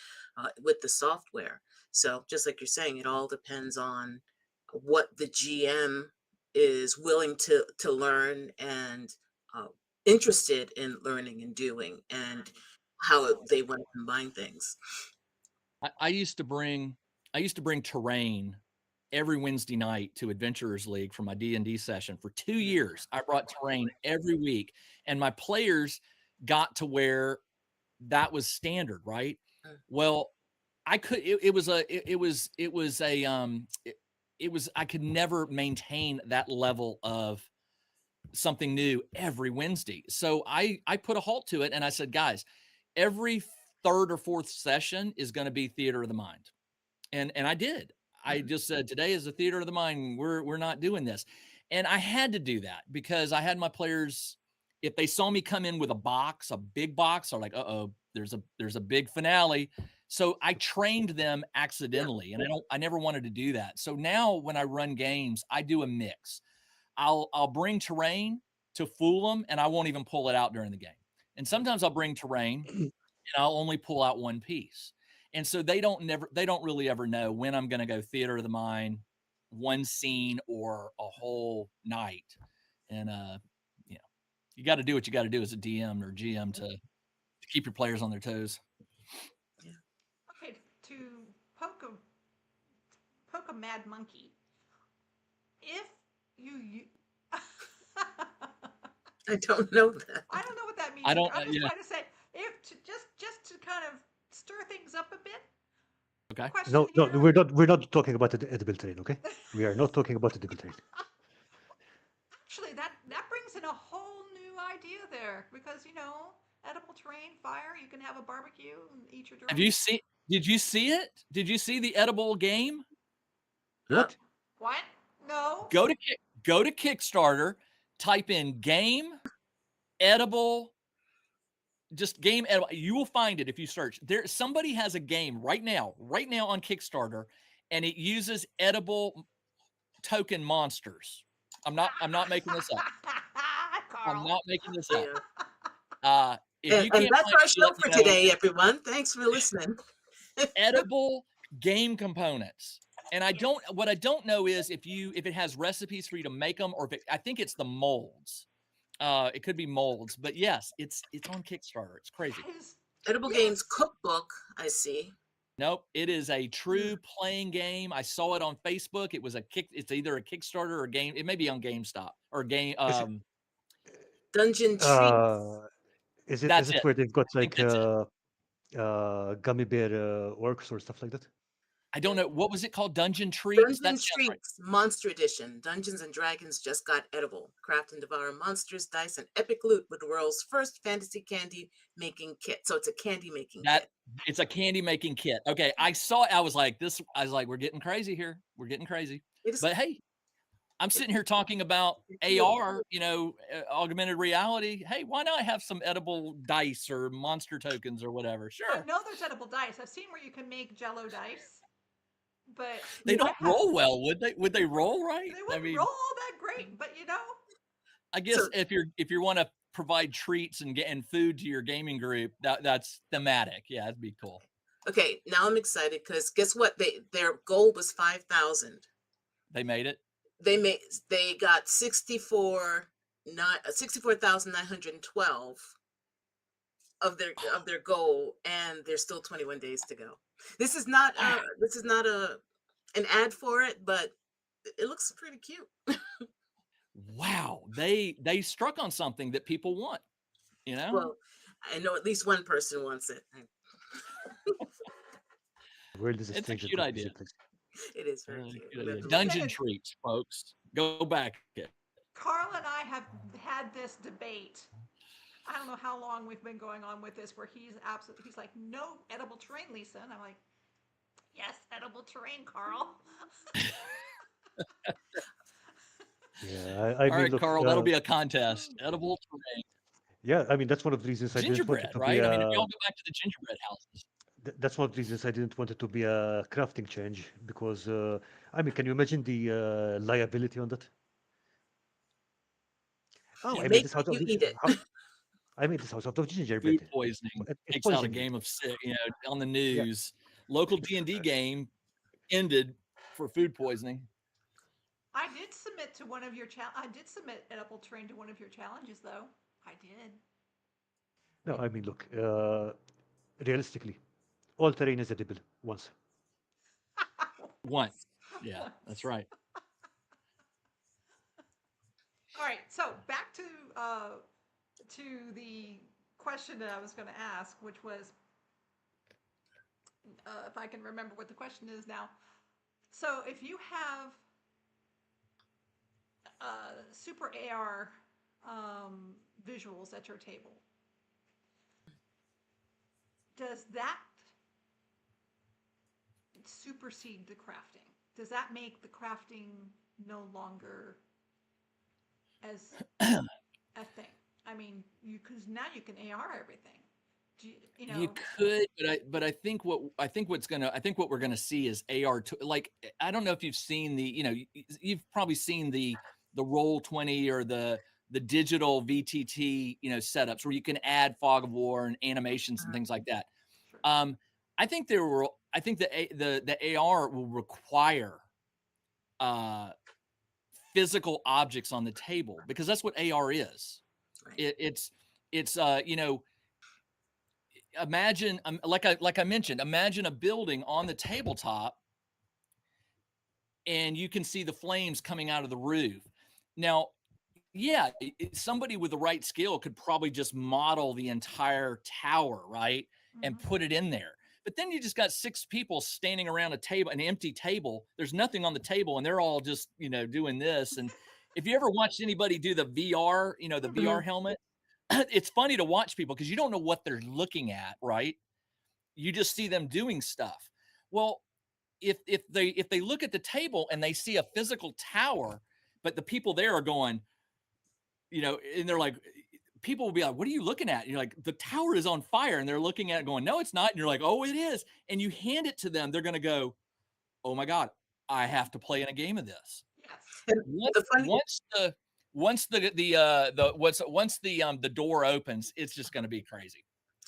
with the software. So just like you're saying, it all depends on what the GM is willing to learn and uh, interested in learning and doing, and how they want to combine things. I used to bring terrain every Wednesday night to Adventurers League for my D&D session for 2 years. I brought terrain every week, and my players got to where that was standard, right? Well, I could I could never maintain that level of something new every Wednesday. So I put a halt to it and I said, guys, every third or fourth session is going to be theater of the mind. And I did. I just said today is the theater of the mind. We're not doing this. And I had to do that because I had my players, if they saw me come in with a big box, are like, uh-oh, there's a big finale. So I trained them accidentally, and I never wanted to do that. So now when I run games, I do a mix. I'll bring terrain to fool them, and I won't even pull it out during the game. And sometimes I'll bring terrain, and I'll only pull out one piece. And so they don't really ever know when I'm going to go theater of the mind, one scene or a whole night. And you know, you got to do what you got to do as a DM or GM to keep your players on their toes. Okay, to poke a mad monkey. If you I don't know that. I don't know what that means. I don't. I'm just Yeah. trying to say, if to, just to kind of stir things up a bit. Okay. Question No, here. we're not talking about the edible train, okay? We are not talking about the edible train. Actually, that brings in a whole new idea there because edible terrain, fire. You can have a barbecue and eat your drink. Have you seen? Did you see it? Did you see the edible game? What? What? No. Go to Kickstarter, type in game edible, just game edible. You will find it if you search. There, somebody has a game right now on Kickstarter, and it uses edible token monsters. I'm not making this up. Carl. I'm not making this up. Yeah. If you And can't that's find our it, show let for me know. today, everyone. Thanks for listening. Edible game components. And what I don't know is if it has recipes for you to make them, or I think it's the molds. It could be molds, but yes, it's on Kickstarter. It's crazy. Edible Games cookbook, I see. Nope, it is a true playing game. I saw it on Facebook. It's either a Kickstarter or a game. It may be on GameStop or game. Dungeon Treats. Is That's it it. where they've got I think like that's it. gummy bear orcs or stuff like that? I don't know. What was it called? Dungeon Treats? Dungeon That sounds right. Treats Monster Edition. Dungeons and Dragons just got edible. Craft and devour monsters, dice, and epic loot with the world's first fantasy candy making kit. So it's a candy making kit. It's a candy making kit. Okay, I saw it. I was like, we're getting crazy here. We're getting crazy. But hey, I'm sitting here talking about AR, augmented reality. Hey, why not have some edible dice or monster tokens or whatever? Sure. I know there's edible dice. I've seen where you can make Jello dice, but they don't roll well, would they? Would they roll right? They wouldn't roll all that great, but I guess if you want to provide treats and food to your gaming group, that's thematic. Yeah, that'd be cool. Okay, now I'm excited because guess what? Their goal was 5,000. They made it. They got 64,912 of their goal, and there's still 21 days to go. This is not an ad for it, but it looks pretty cute. Wow, they struck on something that people want. Well, I know at least one person wants it. It's a cute idea. It is very cute. Dungeon Treats, folks. Go back. Carl and I have had this debate. I don't know how long we've been going on with this, where he's like, no edible terrain, Lisa, and I'm like, yes, edible terrain, Carl. Yeah, all right, look, Carl, that'll be a contest. Edible terrain. Yeah, I mean that's one of the reasons I didn't want it to be. I mean, if y'all go back to the gingerbread houses. That's one of the reasons I didn't want it to be a crafting change because I mean, can you imagine the liability on that? Oh, I made this out of eat it. I made this out of gingerbread. Food poisoning takes poisoning. out a game of sick. On the news, local D&D game ended for food poisoning. I did submit to one of your I did submit edible terrain to one of your challenges, though. I did. No, I mean, look, realistically, all terrain is edible once. Once. Yeah, that's right. All right, so back to the question that I was going to ask, which was, if I can remember what the question is now. So if you have super AR visuals at your table, does that supersede the crafting? Does that make the crafting no longer as a thing? I mean, because now you can AR everything. You could, but I think what we're gonna see is AR. Like, I don't know if you've seen you've probably seen the Roll20 or the digital VTT setups where you can add fog of war and animations and things like that. Sure. I think the AR will require physical objects on the table, because that's what AR is. Right. It's imagine, like I mentioned, imagine a building on the tabletop and you can see the flames coming out of the roof. Now, yeah, somebody with the right skill could probably just model the entire tower, right? And put it in there. But then you just got 6 people standing around a table, an empty table. There's nothing on the table, and they're all just, doing this. And if you ever watched anybody do the VR, the VR helmet, it's funny to watch people because you don't know what they're looking at, right? You just see them doing stuff. Well, if they look at the table and they see a physical tower, but the people there are going, and they're like, people will be like, "What are you looking at?" And you're like, "The tower is on fire," and they're looking at it going, "No, it's not." And you're like, "Oh, it is." And you hand it to them, they're going to go, "Oh my God, I have to play in a game of this." Yes. And the funny, Once the door opens, it's just going to be crazy.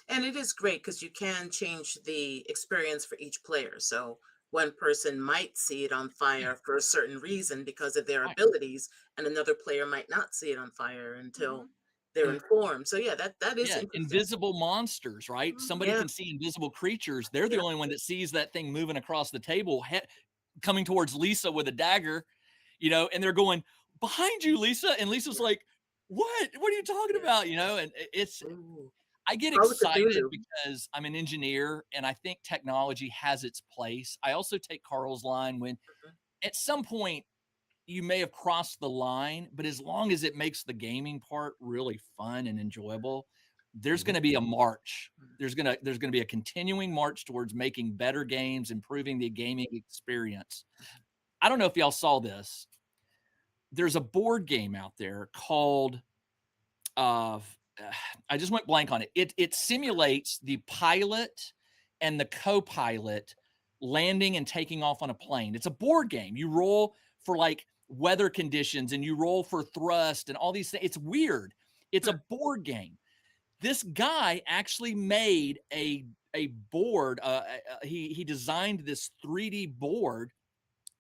and it is great because you can change the experience for each player. So one person might see it on fire for a certain reason because of their Right. abilities, and another player might not see it on fire until they're informed. So yeah, that is Yeah, interesting. invisible monsters, right? Somebody Yeah. can see invisible creatures. They're the Yeah. only one that sees that thing moving across the table, coming towards Lisa with a dagger, and they're going, "Behind you, Lisa." And Lisa's like, "What? What are you talking about?" And Ooh. I get Call of excited Cthulhu. because I'm an engineer and I think technology has its place. I also take Carl's line when at some point you may have crossed the line, but as long as it makes the gaming part really fun and enjoyable, there's going to be a march. There's going to be a continuing march towards making better games, improving the gaming experience. I don't know if y'all saw this. There's a board game out there called I just went blank on it. It simulates the pilot and the co-pilot landing and taking off on a plane. It's a board game. You roll for like weather conditions and you roll for thrust and all these things. It's weird. It's a board game. This guy actually made a board. He designed this 3D board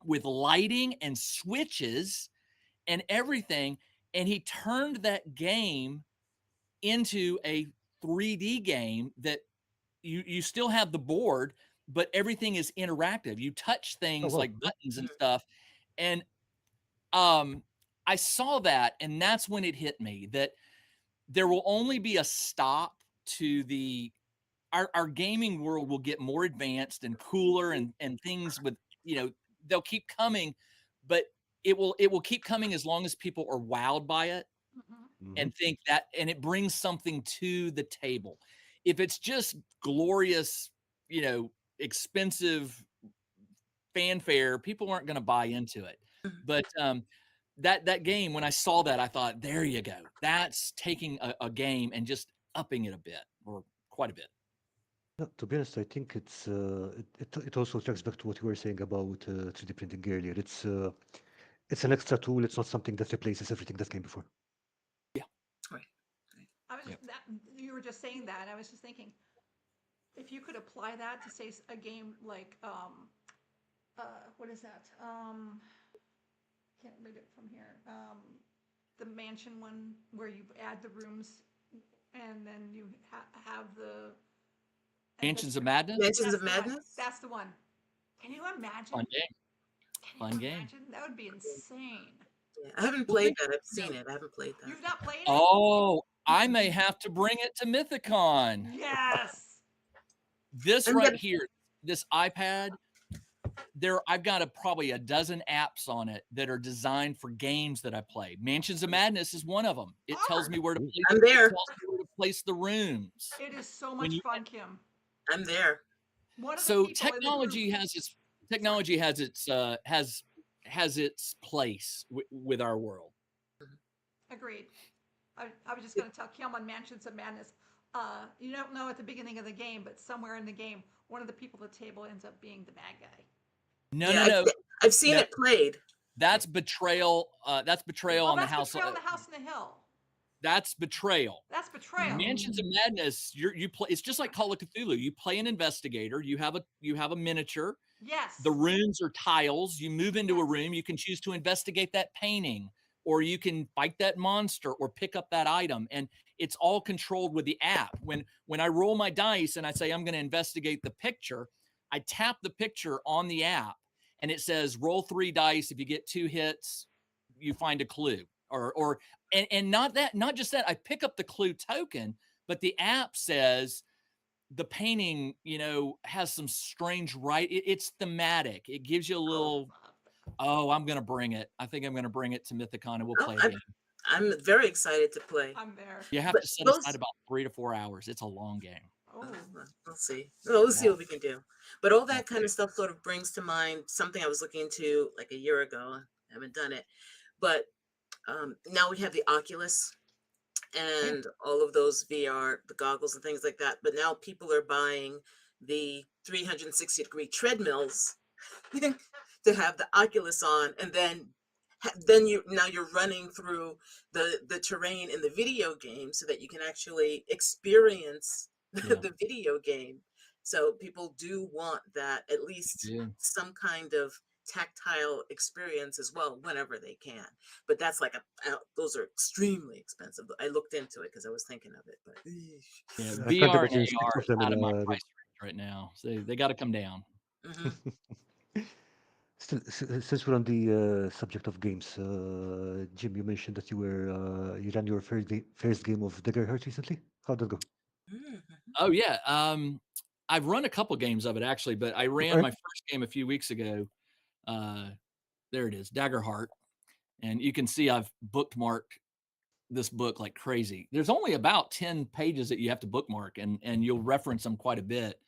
with lighting and switches and everything, and he turned that game into a 3D game that you still have the board, but everything is interactive. You touch things wow. like buttons and stuff. And I saw that, and that's when it hit me that there will only be a stop to our gaming world will get more advanced and cooler and things with, they'll keep coming, but it will keep coming as long as people are wowed by it and think that, and it brings something to the table. If it's just glorious, expensive fanfare, people aren't going to buy into it. But that game, when I saw that, I thought, there you go. That's taking a game and just upping it a bit, or quite a bit. No, to be honest, I think it also tracks back to what you were saying about 3D printing earlier. It's an extra tool. It's not something that replaces everything that came before. Right. I was you were just saying that. I was just thinking, if you could apply that to say a game like what is that? Can't read it from here. The mansion one where you add the rooms and then you have the Mansions of Madness? Mansions of Madness? That's the one. Can you imagine? Fun game. Can you imagine? That would be insane. Yeah, I haven't played that. I've seen it. I haven't played that. You've not played it? Oh, I may have to bring it to Mythicon. Yes. This I'm right gonna- here, this iPad, I've got probably a dozen apps on it that are designed for games that I play. Mansions of Madness is one of them. It tells me where to place. I'm It there. tells me where to place the rooms. It is so When much you- fun, Kim. I'm there. One of the So people in the technology group, has its place with our world. agreed. I was just going to tell Kim on Mansions of Madness. You don't know at the beginning of the game, but somewhere in the game, one of the people at the table ends up being the bad guy. No. I've seen No. it played. That's betrayal. That's betrayal on the house. Betrayal on the House on the Hill. That's betrayal. That's betrayal. Mansions of Madness. You play. It's just like Call of Cthulhu. You play an investigator. You have a miniature. Yes. The rooms are tiles. You move into a Yes. room. You can choose to investigate that painting, or you can fight that monster, or pick up that item, and it's all controlled with the app. When I roll my dice and I say I'm going to investigate the picture, I tap the picture on the app, and it says roll 3 dice. If you get 2 hits, you find a clue. And not just that, I pick up the clue token, but the app says the painting, has some strange it's thematic. It gives you a little, I'm going to bring it. I think I'm going to bring it to Mythicon and we'll play a game. I'm very excited to play. I'm there. You have to set aside about 3 to 4 hours. It's a long game. Oh. We'll see. We'll see what we can do. But all that kind of stuff sort of brings to mind something I was looking into like a year ago. I haven't done it. But now we have the Oculus and all of those VR, the goggles and things like that. But now people are buying the 360-degree treadmills to have the Oculus on, and then you're running through the terrain in the video game so that you can actually experience the video game. So people do want that, at least some kind of tactile experience as well whenever they can. But that's like those are extremely expensive. I looked into it because I was thinking of it, but I can't VR imagine and 6 AR of is them out of in my a price range right now. So they got to come down. Still, since we're on the subject of games, Jim, you mentioned that you ran your first game of Dagger Heart recently. How did it go? Oh yeah. I've run a couple games of it actually, but I ran Okay. my first game a few weeks ago. There it is, Daggerheart. And you can see I've bookmarked this book like crazy. There's only about 10 pages that you have to bookmark, and you'll reference them quite a bit.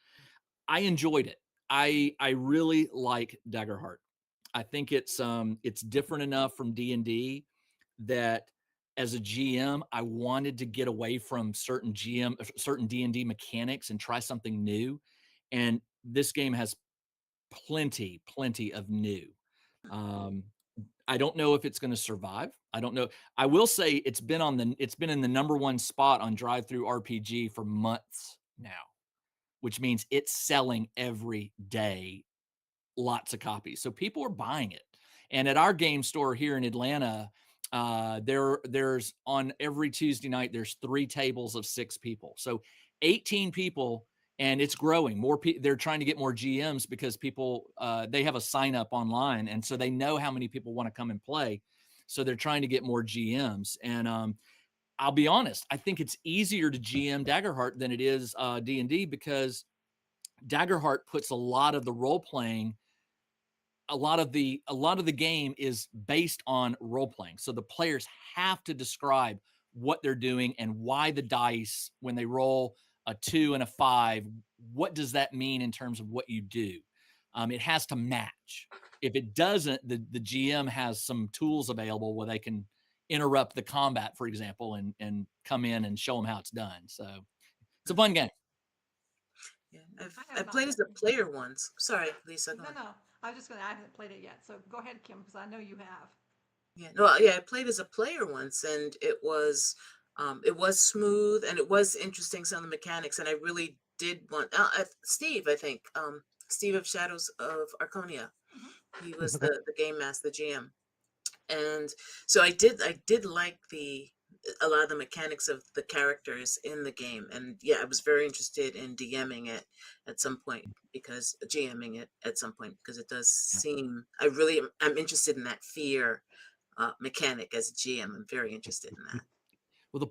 I enjoyed it. I really like Daggerheart. I think it's different enough from D&D that as a GM, I wanted to get away from certain D&D mechanics and try something new. And this game has plenty of new. I don't know if it's going to survive. I don't know. I will say it's been in the number 1 spot on DriveThruRPG for months now, which means it's selling every day, lots of copies. So people are buying it. And at our game store here in Atlanta, there's on every Tuesday night, there's 3 tables of 6 people. So 18 people, and it's growing. More people, they're trying to get more GMs because people, they have a sign up online. And so they know how many people want to come and play. So they're trying to get more GMs. And I'll be honest, I think it's easier to GM Daggerheart than it is D&D, because Daggerheart puts a lot of the role playing, a lot of the game is based on role playing. So the players have to describe what they're doing and why the dice, when they roll a 2 and a 5, what does that mean in terms of what you do? It has to match. If it doesn't, the GM has some tools available where they can interrupt the combat, for example, and come in and show them how it's done. So it's a fun game. Yeah, I've played as a player once. Sorry, Lisa. No. I was just going to, I haven't played it yet. So go ahead, Kim, because I know you have. Yeah, no, I played as a player once, and it was smooth, and it was interesting, some of the mechanics, and I really did want Steve, I think, Steve of Shadows of Arconia. He was Okay. the game master, the GM, and so I did like a lot of the mechanics of the characters in the game, and yeah, I was very interested in DMing it at some point, because GMing it at some point, because it does seem, I'm interested in that fear mechanic as a GM. I'm very interested in that. Well, the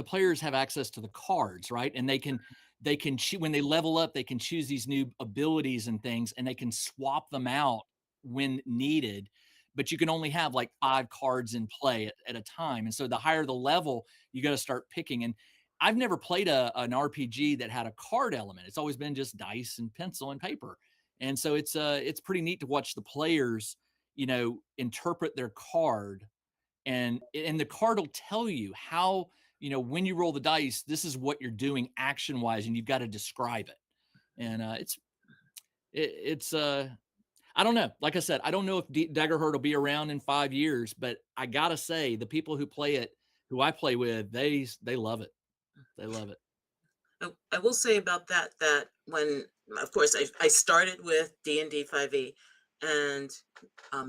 players have access to the cards, right? And they can they can when they level up, they can choose these new abilities and things, and they can swap them out when needed. But you can only have like 5 cards in play at a time. And so the higher the level, you got to start picking. And I've never played an RPG that had a card element. It's always been just dice and pencil and paper. And so it's pretty neat to watch the players, interpret their card, and the card will tell you how, when you roll the dice, this is what you're doing action wise, and you've got to describe it. And it's I don't know. Like I said, I don't know if Daggerheart will be around in 5 years, but I gotta say, the people who play it, who I play with, they love it. They love it. I will say about that when, of course, I started with D&D 5e, and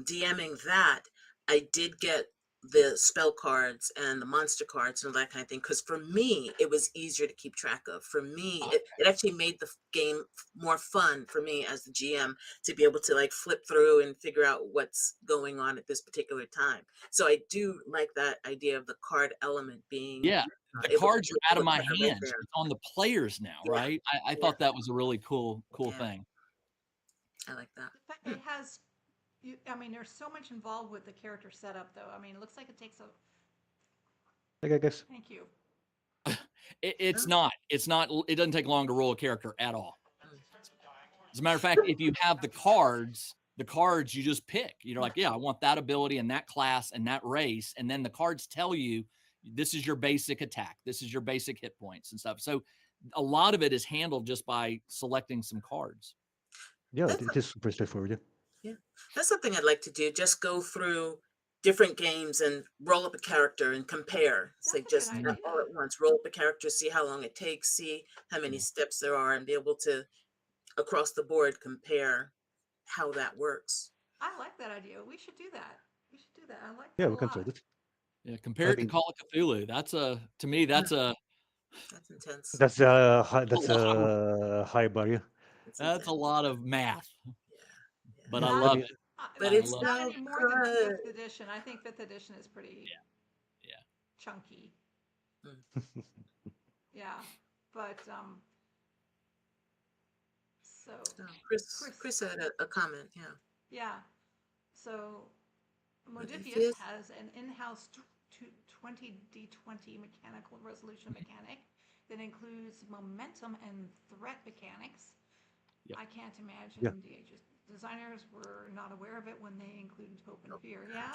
DMing that, I did get the spell cards and the monster cards and that kind of thing, because for me it was easier to keep track of. For me, it actually made the game more fun for me as the GM to be able to like flip through and figure out what's going on at this particular time. So I do like that idea of the card element being the able cards to are out of put my that right hands. there. It's on the players now, Yeah. right? I thought that was a really cool Yeah. thing. I like that. The fact that it has, there's so much involved with the character setup, though. I mean, it looks like it takes a. I guess. Thank you. It's not. It doesn't take long to roll a character at all. Mm. As a matter of fact, if you have the cards you just pick. You're like, yeah, I want that ability and that class and that race, and then the cards tell you this is your basic attack, this is your basic hit points and stuff. So a lot of it is handled just by selecting some cards. Yeah, it is super straightforward. Yeah, that's something I'd like to do. Just go through different games and roll up a character and compare. It's like That's a just good not idea. all at once. Roll up a character, see how long it takes, see how many steps there are, and be able to across the board compare how that works. I like that idea. We should do that. I like that Yeah, a we can lot. try that. Yeah, compare it to Call of Cthulhu. That's to me, that's That's intense. That's a lot. a high barrier. It's That's a intense. lot of math, Yeah. but Yeah, I I love mean, it. But I it's love not so any more than good. 5th edition. I think 5th edition is pretty chunky. Yeah, but so Oh, Chris had a comment. Yeah. yeah, so Modifius Modifius? has an in-house 20d20 mechanical resolution mechanic that includes momentum and threat mechanics. Yep. I can't imagine Yeah. the designers were not aware of it when they included hope and fear. Yeah.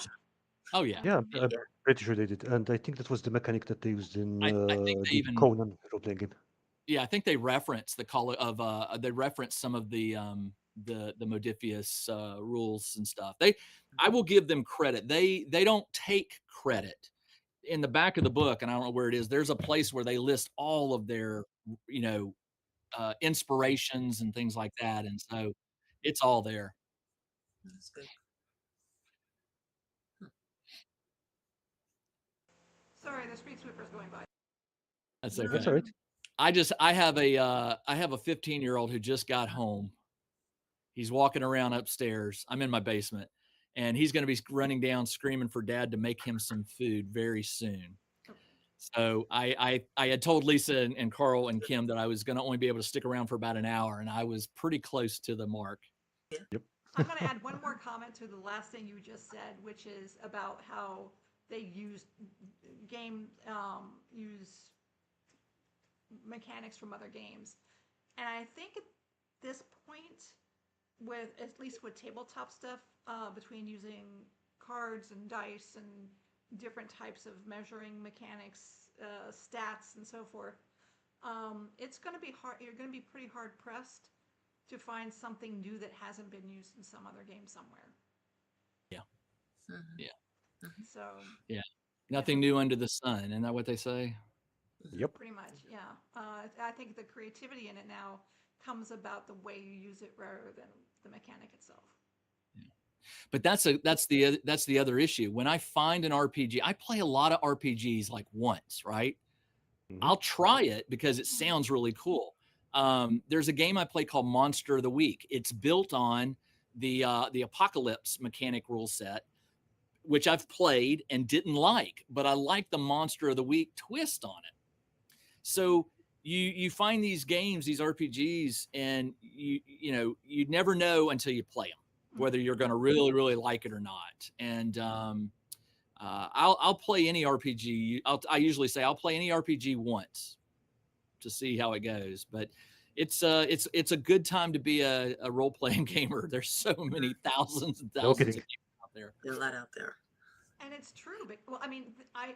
Oh yeah. yeah, Yeah. I'm pretty sure they did, and I think that was the mechanic that they used in I think they the even Conan role-playing game. I think they reference the call of they reference some of the Modifius rules and stuff. I will give them credit. They don't take credit. In the back of the book, and I don't know where it is, there's a place where they list all of their inspirations and things like that, and so it's all there. That's good. Sorry, the street sweeper's going by. That's No, okay. That's all right. I have a 15-year-old who just got home. He's walking around upstairs. I'm in my basement, and he's going to be running down screaming for dad to make him some food very soon. So I had told Lisa and Carl and Kim that I was going to only be able to stick around for about an hour, and I was pretty close to the mark. Yep. I'm going to add one more comment to the last thing you just said, which is about how they use mechanics from other games. And I think at this point, at least with tabletop stuff, between using cards and dice and different types of measuring mechanics, stats, and so forth, it's going to be hard. You're going to be pretty hard pressed to find something new that hasn't been used in some other game somewhere. Yeah. Mhm. Yeah. Mhm. So Nothing new under the sun. Isn't that what they say? Yep. pretty much, yeah. I think the creativity in it now comes about the way you use it rather than the mechanic itself. But that's the other issue. When I find an RPG, I play a lot of RPGs like once, right? Mhm. I'll try it because it sounds really cool. There's a game I play called Monster of the Week. It's built on the Apocalypse mechanic rule set, which I've played and didn't like, but I like the Monster of the Week twist on it. So you find these games, these RPGs, and you never know until you play them whether you're going to really like it or not. And I'll play any RPG. I usually say I'll play any RPG once to see how it goes. But it's a good time to be a role playing gamer. There's so many thousands and thousands of games out there. There's a lot out there. And it's true. But, well, I mean, I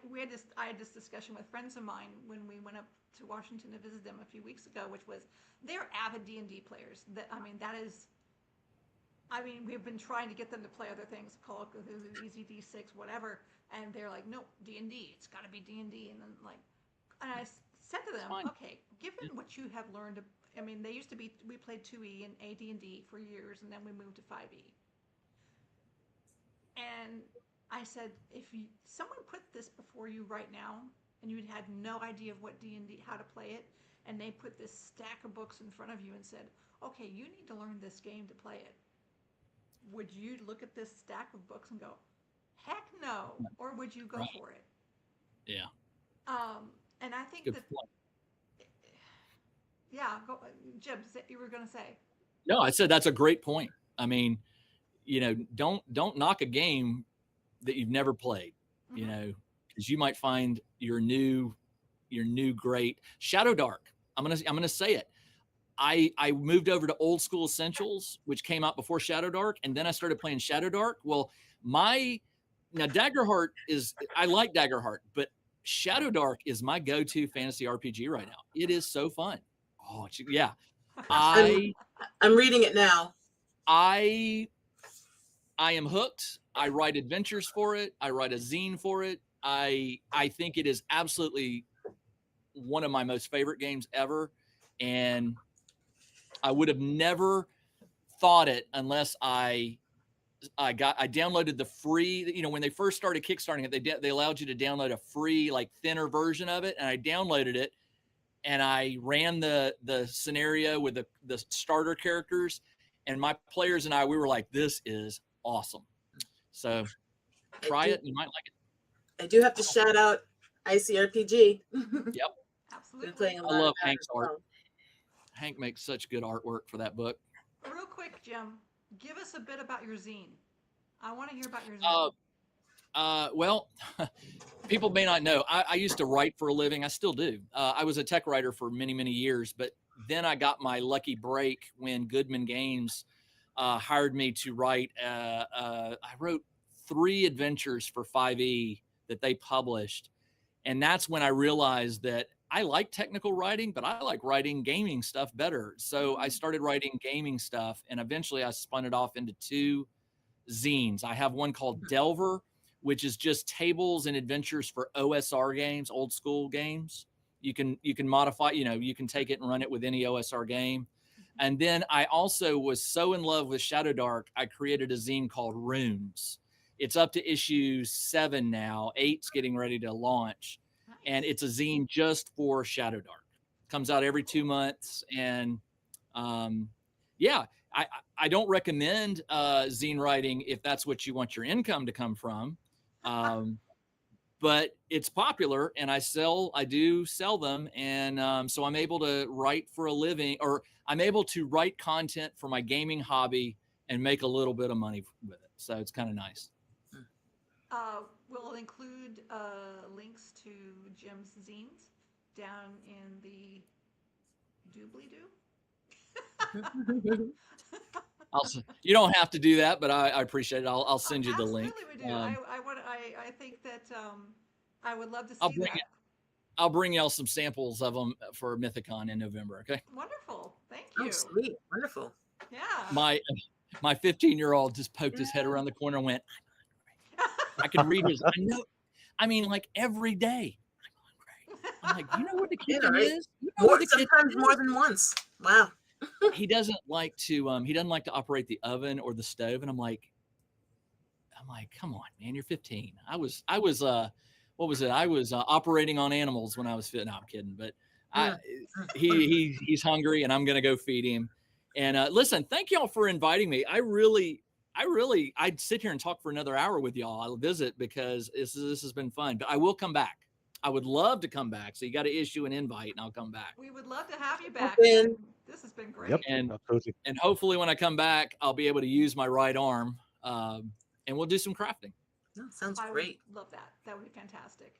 had this discussion with friends of mine when we went up to Washington to visit them a few weeks ago, which was they're avid D&D players. We've been trying to get them to play other things, Call of Cthulhu, Easy D6, whatever, and they're like, no, D&D. It's got to be D&D. And then and I said to them, okay, given what you have learned, I mean, we played 2E and AD&D for years, and then we moved to 5E. And I said, if someone put this before you right now, and you had no idea of what D&D, how to play it, and they put this stack of books in front of you and said, okay, you need to learn this game to play it, would you look at this stack of books and go, heck no, or would you go for it? Yeah. And I think Good point. Yeah, Jim, you were going to say. No, I said that's a great point. I mean, don't knock a game that you've never played, because you might find your new great Shadow Dark. I'm gonna say it. I moved over to Old School Essentials, which came out before Shadow Dark, and then I started playing Shadow Dark. Well, now Daggerheart I like Daggerheart, but Shadow Dark is my go-to fantasy RPG right now. It is so fun. Oh yeah, I'm reading it now. I am hooked. I write adventures for it. I write a zine for it. I think it is absolutely one of my most favorite games ever, and I would have never thought it unless I downloaded the free. When they first started kickstarting it, they allowed you to download a free, like, thinner version of it, and I downloaded it, and I ran the scenario with the starter characters, and my players and we were like, this is awesome. So try it. You might like it. I do have to shout out ICRPG. Yep. Absolutely. Been playing a lot I love of that Hank's as well. art. Hank makes such good artwork for that book. Real quick, Jim, give us a bit about your zine. I want to hear about your zine. Well, people may not know. I used to write for a living. I still do. I was a tech writer for many, many years, but then I got my lucky break when Goodman Games hired me to write. I wrote 3 adventures for 5E that they published. And that's when I realized that I like technical writing, but I like writing gaming stuff better. So I started writing gaming stuff, and eventually I spun it off into 2 zines. I have one called Delver, which is just tables and adventures for OSR games, old school games. You can modify, you can take it and run it with any OSR game. And then I also was so in love with Shadow Dark, I created a zine called Runes. It's up to issue 7 now. 8's getting ready to launch. Nice. And it's a zine just for Shadow Dark. Comes out every 2 months. And I don't recommend zine writing if that's what you want your income to come from. But it's popular, and I do sell them. And so I'm able to write for a living, or I'm able to write content for my gaming hobby and make a little bit of money with it. So it's kind of nice. We'll include links to Jim's zines down in the doobly-doo. You don't have to do that, but I appreciate it. I'll send you the link. Absolutely, we do. I think that I would love to see that. I'll bring y'all some samples of them for Mythicon in November. Okay. Wonderful. Thank you. Oh, sweet. Wonderful. Yeah. My 15-year-old just poked his head around the corner and went, I can read his. I know. I mean, like, every day. I'm like, you know what the kitchen is? You know sometimes more than once. Wow. He doesn't like to operate the oven or the stove, and I'm like, come on, man, you're 15. I was what was it? I was operating on animals when I was fit. No, I'm kidding, but he's hungry, and I'm gonna go feed him. And listen, thank y'all for inviting me. I'd sit here and talk for another hour with y'all. I'll visit because this has been fun, but I will come back. I would love to come back. So you got to issue an invite and I'll come back. We would love to have you back. Open. This has been great. Yep, And absolutely. and hopefully when I come back, I'll be able to use my right arm, and we'll do some crafting. No, sounds I great. would love that. That would be fantastic.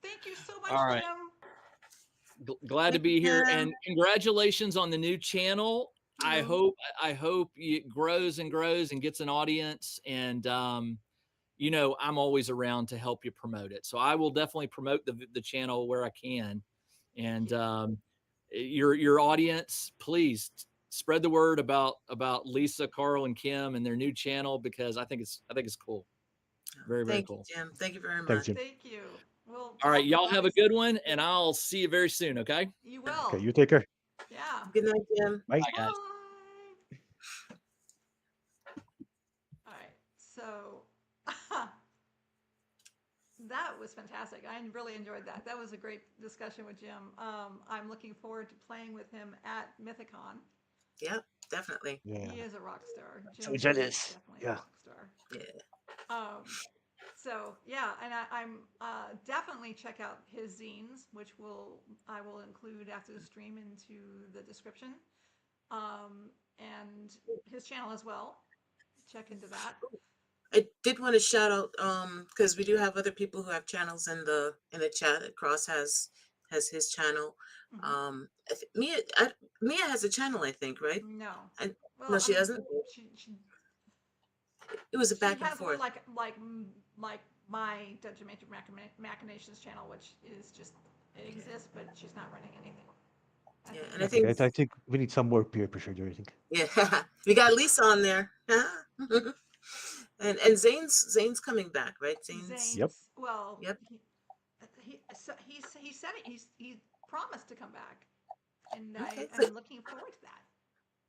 Thank you so much, All right. Jim. Glad to Thank be you, here, Jim. and congratulations on the new channel. I Mhm. hope it grows and grows and gets an audience. And you know, I'm always around to help you promote it. So I will definitely promote the channel where I can. And your audience, please spread the word about Lisa, Carl, and Kim and their new channel, because I think it's cool. Very, very Thank you, cool. Jim. Thank you very Thanks, much. Jim. Thank you. Well, All right, y'all have a guys, good one, and I'll see you very soon. Okay. You Okay, will. you take care. Yeah. Good night, Jim. Bye. Bye, guys. Bye. All right. So that was fantastic. I really enjoyed that. That was a great discussion with Jim. I'm looking forward to playing with him at Mythicon. Yep, definitely. Yeah. He is a rock star. So Jim is jealous. definitely a Yeah. rock star. Yeah. So yeah, and I'm definitely check out his zines, which I will include after the stream into the description, and his channel as well. Check into that. I did want to shout out because we do have other people who have channels in the chat. Cross has his channel. Mhm. Mia has a channel, I think, right? No, And well, no, I she mean, doesn't. she It was a she back and has one forth. like my Dungeon Master Machinations channel, which is just it exists, but she's not running anything. Yeah, think. and I Okay, think I think we need some more peer pressure, do you think? yeah, we got Lisa on there. and Zane's coming back, right? Zane's. Yep. Zane's well, Yep. he said it. He promised to come back, and Okay. I'm looking forward to that.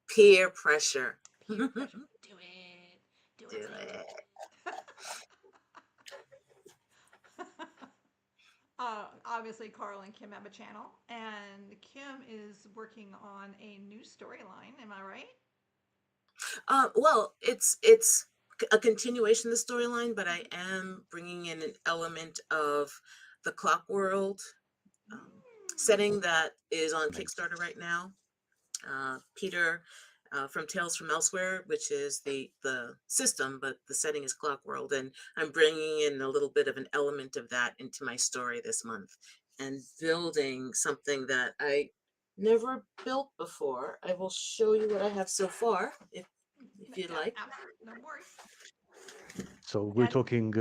Peer pressure. Peer pressure. Do it. Do Do it. Zane. it. Obviously, Carl and Kim have a channel, and Kim is working on a new storyline. Am I right? Well, it's a continuation of the storyline, but I am bringing in an element of the Clock World setting that is on Nice. Kickstarter right now. Peter from Tales from Elsewhere, which is the system, but the setting is Clock World, and I'm bringing in a little bit of an element of that into my story this month, and building something that I never built before. I will show you what I have so far, if you'd Yeah, like. absolutely. No worries. So we're And talking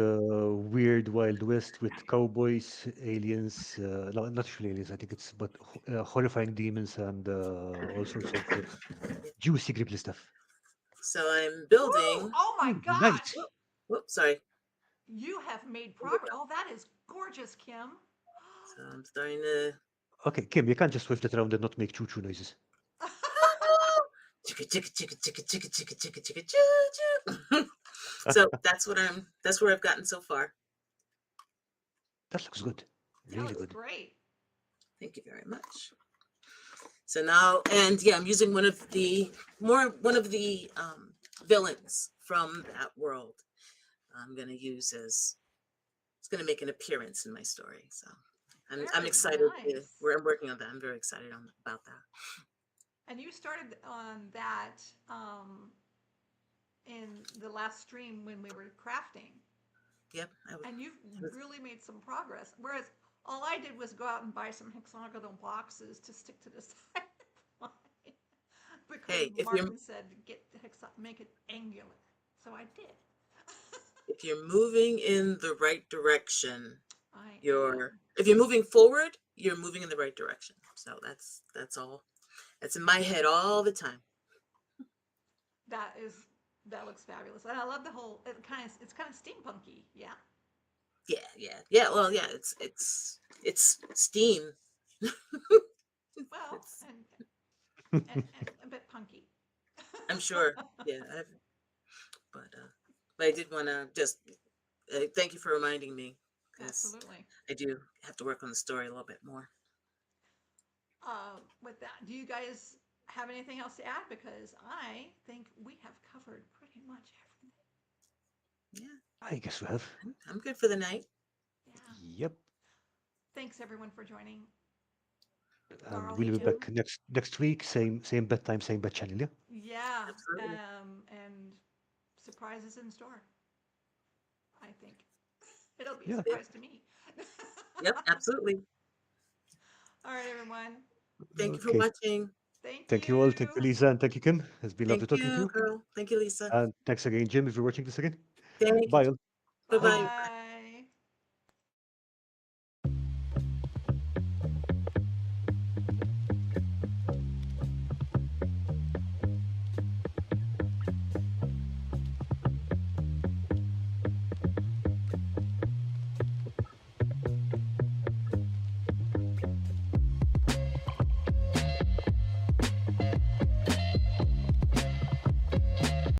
weird Wild West with cowboys, aliens, no, not actually aliens, I think it's, but horrifying demons and all sorts of juicy, grippy stuff. So I'm Woo! building. Oh my Ooh, gosh! nice. Whoops, sorry. You have made progress. Oh, that is gorgeous, Kim. So I'm starting to. Okay, Kim, you can't just swift it around and not make choo-choo noises. Chicka chicka chicka chicka chicka chicka chicka chicka choo choo. So that's where I've gotten so far. That looks good. That Really looks good. great. Thank you very much. So now, and yeah, I'm using one of the villains from that world. I'm gonna use as it's gonna make an appearance in my story. So I'm Very excited nice. where I'm working on that. I'm very excited about that. And you started on that in the last stream when we were crafting, Yep. and you've really made some progress. Whereas all I did was go out and buy some hexagonal boxes to stick to the side because Hey, Martin said make it angular, so I did. if you're moving in the right direction, I if you're moving forward, you're moving in the right direction. So that's all. That's in my head all the time. that looks fabulous, and I love the whole. It's kind of steampunky, yeah. Yeah. Well, yeah, it's steam. Well, It's, and a bit punky. I'm sure. Yeah, but I did want to just thank you for reminding me, because Absolutely. I do have to work on the story a little bit more. With that, do you guys have anything else to add? Because I think we have covered pretty much everything. Yeah, I guess we have. I'm good for the night. Yeah. Yep. Thanks everyone for joining. And Carl, we'll be Jim. back next week, same bedtime, same bed channel. Yeah. Yeah, Absolutely. and surprises in store. I think it'll be a Yeah. surprise to me. Yep, absolutely. All right, everyone. Thank you for Okay. watching. Thank you all. Thank you, Lisa, and thank you, Kim. It's been lovely Thank talking to you, you. Carl. Thank you, Lisa. And thanks again, Jim, if you're watching this again. Thank you. Bye. All. Bye-bye. Bye.